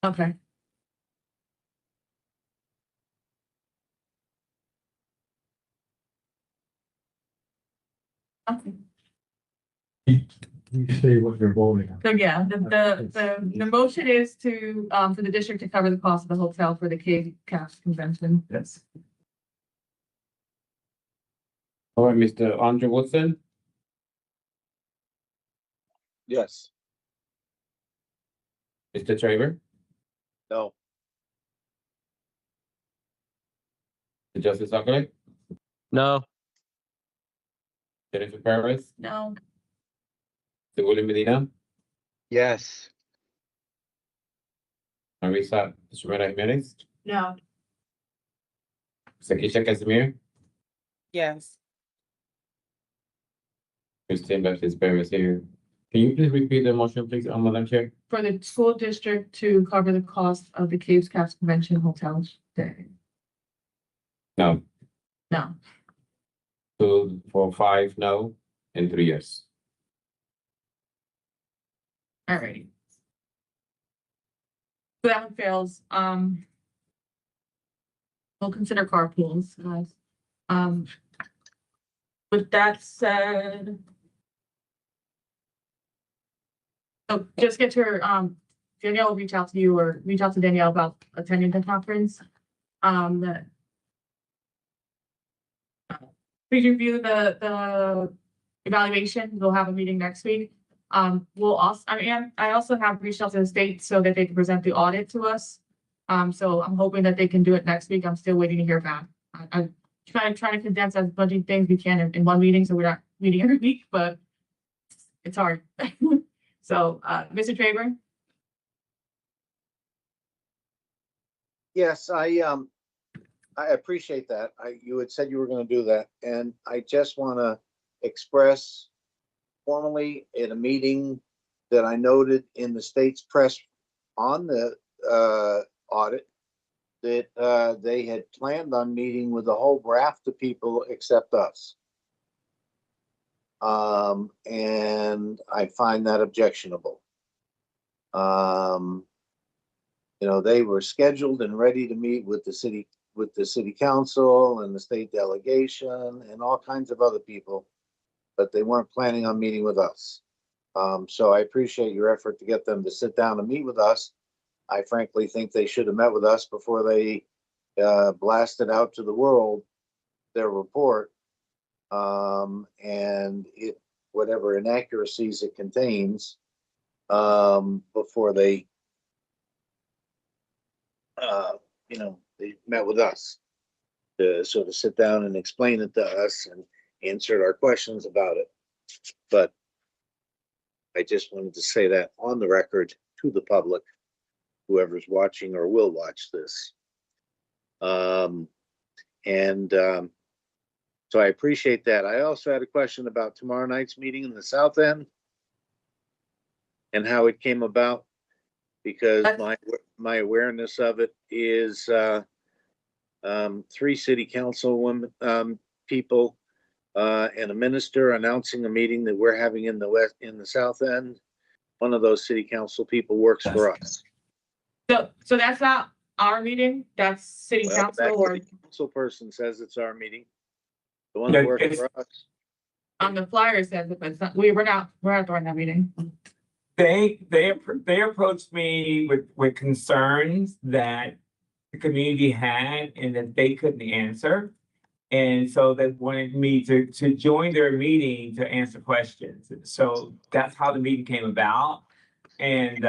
Okay. Okay. You say what you're voting on. So yeah, the motion is to, for the district to cover the cost of the hotel for the KCAS convention. Yes. All right, Mr. Andre Woodson, Yes. Mr. Traver, No. Mr. Justice Suckley, No. Jennifer Paris, No, Mr. William Medina, Yes. Marisa Estrada Jimenez, No. Mr. Keisha Casimir, Yes. Christine Baptiste Paris here. Can you please repeat the motion, please, Madam Chair? for the school district to cover the cost of the KCAS convention hotel stay. No, No, 2, 4, 5, no, and 3 yes. alrighty. So that one fails, we'll consider carpools, guys. With that said. So just get your, Danielle will reach out to you or reach out to Danielle about attending the conference. Please review the evaluation. We'll have a meeting next week. We'll also, I also have reached out to the state so that they can present the audit to us. So I'm hoping that they can do it next week. I'm still waiting to hear back. I try to condense as much of things we can in one meeting, so we're not meeting every week, but it's hard. So, Mr. Traver? Yes, I appreciate that. You had said you were gonna do that, and I just wanna express formally in a meeting that I noted in the state's press on the, audit, that, they had planned on meeting with a whole raft of people except us. And I find that objectionable. They were scheduled and ready to meet with the city council and the state delegation and all kinds of other people, but they weren't planning on meeting with us. So I appreciate your effort to get them to sit down and meet with us. I frankly think they should have met with us before they blasted out to the world their report. And whatever inaccuracies it contains, before they they met with us to sort of sit down and explain it to us and answered our questions about it. But I just wanted to say that on the record to the public, whoever's watching or will watch this. So I appreciate that. I also had a question about tomorrow night's meeting in the South End and how it came about, because my awareness of it is 3 city council women, people, and a minister announcing a meeting that we're having in the South End. One of those city council people works for us. So that's not our meeting, that's city Well, council that or city council person says it's our meeting. The one that works for us. on the flyer says it, but it's not, we're not during that meeting. They approached me with concerns that the community had and that they couldn't answer. And so they wanted me to join their meeting to answer questions. So that's how the meeting came about. And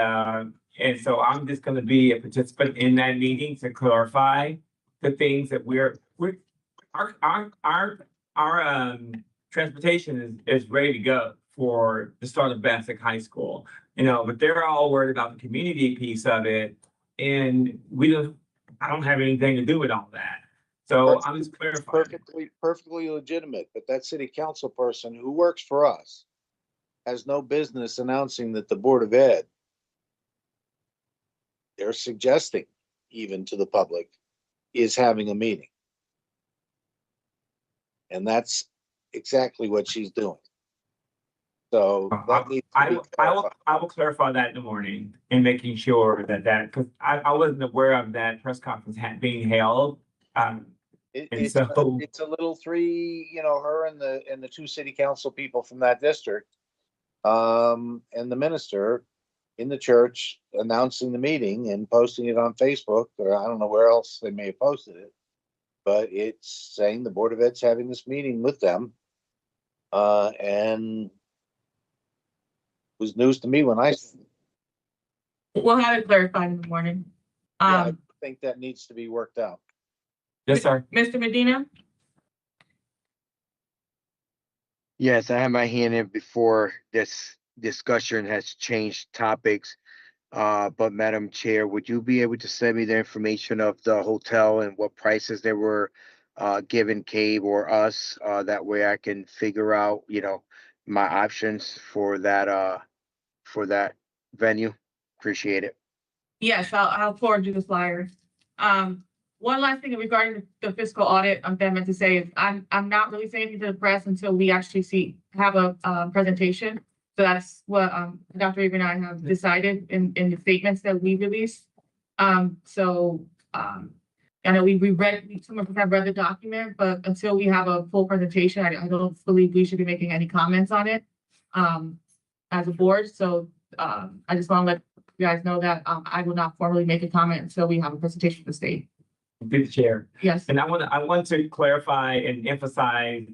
so I'm just gonna be a participant in that meeting to clarify the things that our transportation is ready to go for the start of Bassick High School, but they're all worried about the community piece of it. And I don't have anything to do with all that. So I'm just clarifying. Perfectly legitimate, but that city council person who works for us has no business announcing that the Board of Ed, they're suggesting even to the public, is having a meeting. And that's exactly what she's doing. So that needs to be clarified. I will clarify that in the morning and making sure that, because I wasn't aware of that press conference being held. It's a little 3, her and the 2 city council people from that district, and the minister in the church announcing the meeting and posting it on Facebook, or I don't know where else they may have posted it, but it's saying the Board of Ed's having this meeting with them, and it was news to me when I. We'll have it clarified in the morning. I think that needs to be worked out. Yes, sir. Mr. Medina? Yes, I have my hand in before this discussion has changed topics. But Madam Chair, would you be able to send me the information of the hotel and what prices they were given CABE or us? That way I can figure out, my options for that venue. Appreciate it. Yes, I'll forward you the flyer. One last thing regarding the fiscal audit, I meant to say is I'm not really saying anything to the press until we actually have a presentation. So that's what Dr. Avery and I have decided in the statements that we released. I know some of us have read the document, but until we have a full presentation, I don't believe we should be making any comments on it as a board. So I just want to let you guys know that I will not formally make a comment until we have a presentation for the state. Through the chair. Yes. And I want to clarify and emphasize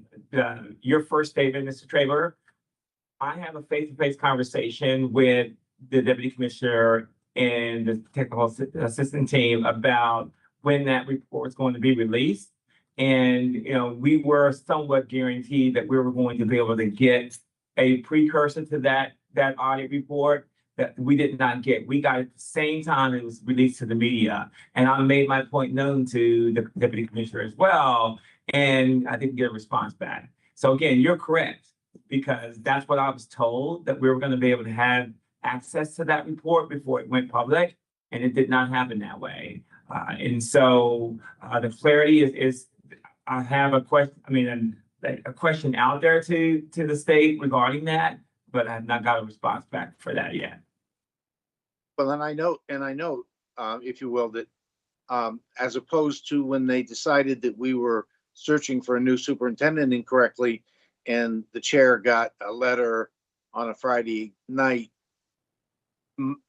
your first statement, Mr. Traver. I have a face-to-face conversation with the deputy commissioner and the technical assistant team about when that report is going to be released. And, we were somewhat guaranteed that we were going to be able to get a precursor to that audit report that we did not get. We got it at the same time it was released to the media. And I made my point known to the deputy commissioner as well, and I didn't get a response back. So again, you're correct, because that's what I was told, that we were gonna be able to have access to that report before it went public, and it did not happen that way. And so the clarity is, I have a question, a question out there to the state regarding that, but I have not got a response back for that yet. Well, and I know, if you will, that as opposed to when they decided that we were searching for a new superintendent incorrectly, and the chair got a letter on a Friday night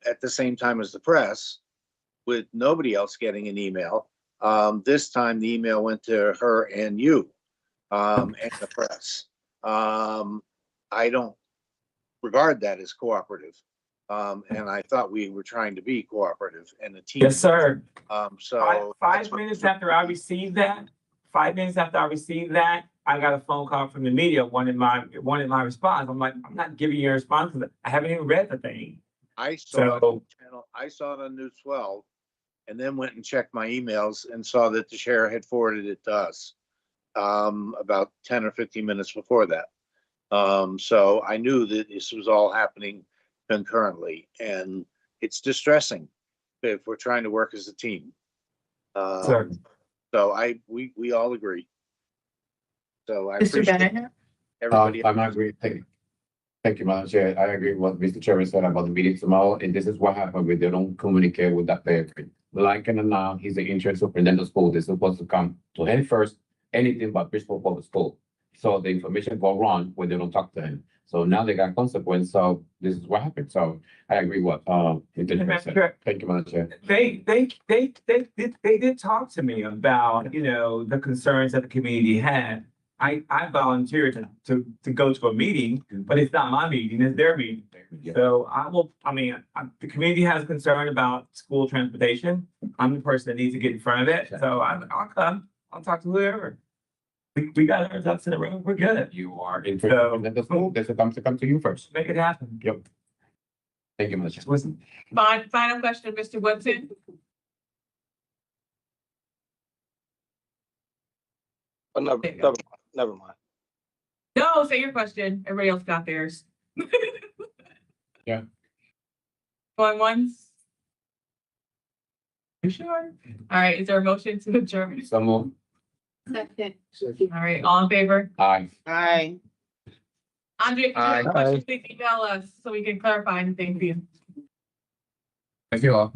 at the same time as the press, with nobody else getting an email. This time the email went to her and you, and the press. I don't regard that as cooperative. And I thought we were trying to be cooperative and a team. Yes, sir. So Five minutes after I received that, I got a phone call from the media wanting my response. I'm like, I'm not giving you a response because I haven't even read the thing. I saw it on News 12, and then went and checked my emails and saw that the chair had forwarded it to us about 10 or 15 minutes before that. So I knew that this was all happening concurrently, and it's distressing if we're trying to work as a team. Sir. So we all agree. So I Mr. appreciate Bennett? everybody. I'm agree. Thank you, Madam Chair. I agree with what Mr. Chairman said about the meeting tomorrow, and this is what happened when they don't communicate with that parent. Like and now, he's the interim superintendent of school. They're supposed to come to him first, anything but Bridgeport Public School. So the information go wrong when they don't talk to him. So now they got consequence. So this is what happened. So I agree with interim said. Thank you, Madam Chair. They did talk to me about, the concerns that the community had. I volunteered to go to a meeting, but it's not my meeting, it's their meeting. So the community has concern about school transportation. I'm the person that needs to get in front of it. So I'll come, I'll talk to whoever. We got our ducks in a row, we're good. You are interim superintendent of school. This will come to you first. Make it happen. Yep. Thank you, Madam Chair. Listen, Final question, Mr. Woodson? Oh, never mind. No, say your question. Everybody else got theirs. Yeah. Going once? You sure? All right, is there a motion to adjourn? So move. Second. All right, all in favor? Aye. Aye. Andre, if you have Aye. questions, please email us so we can clarify anything for you. Thank you all.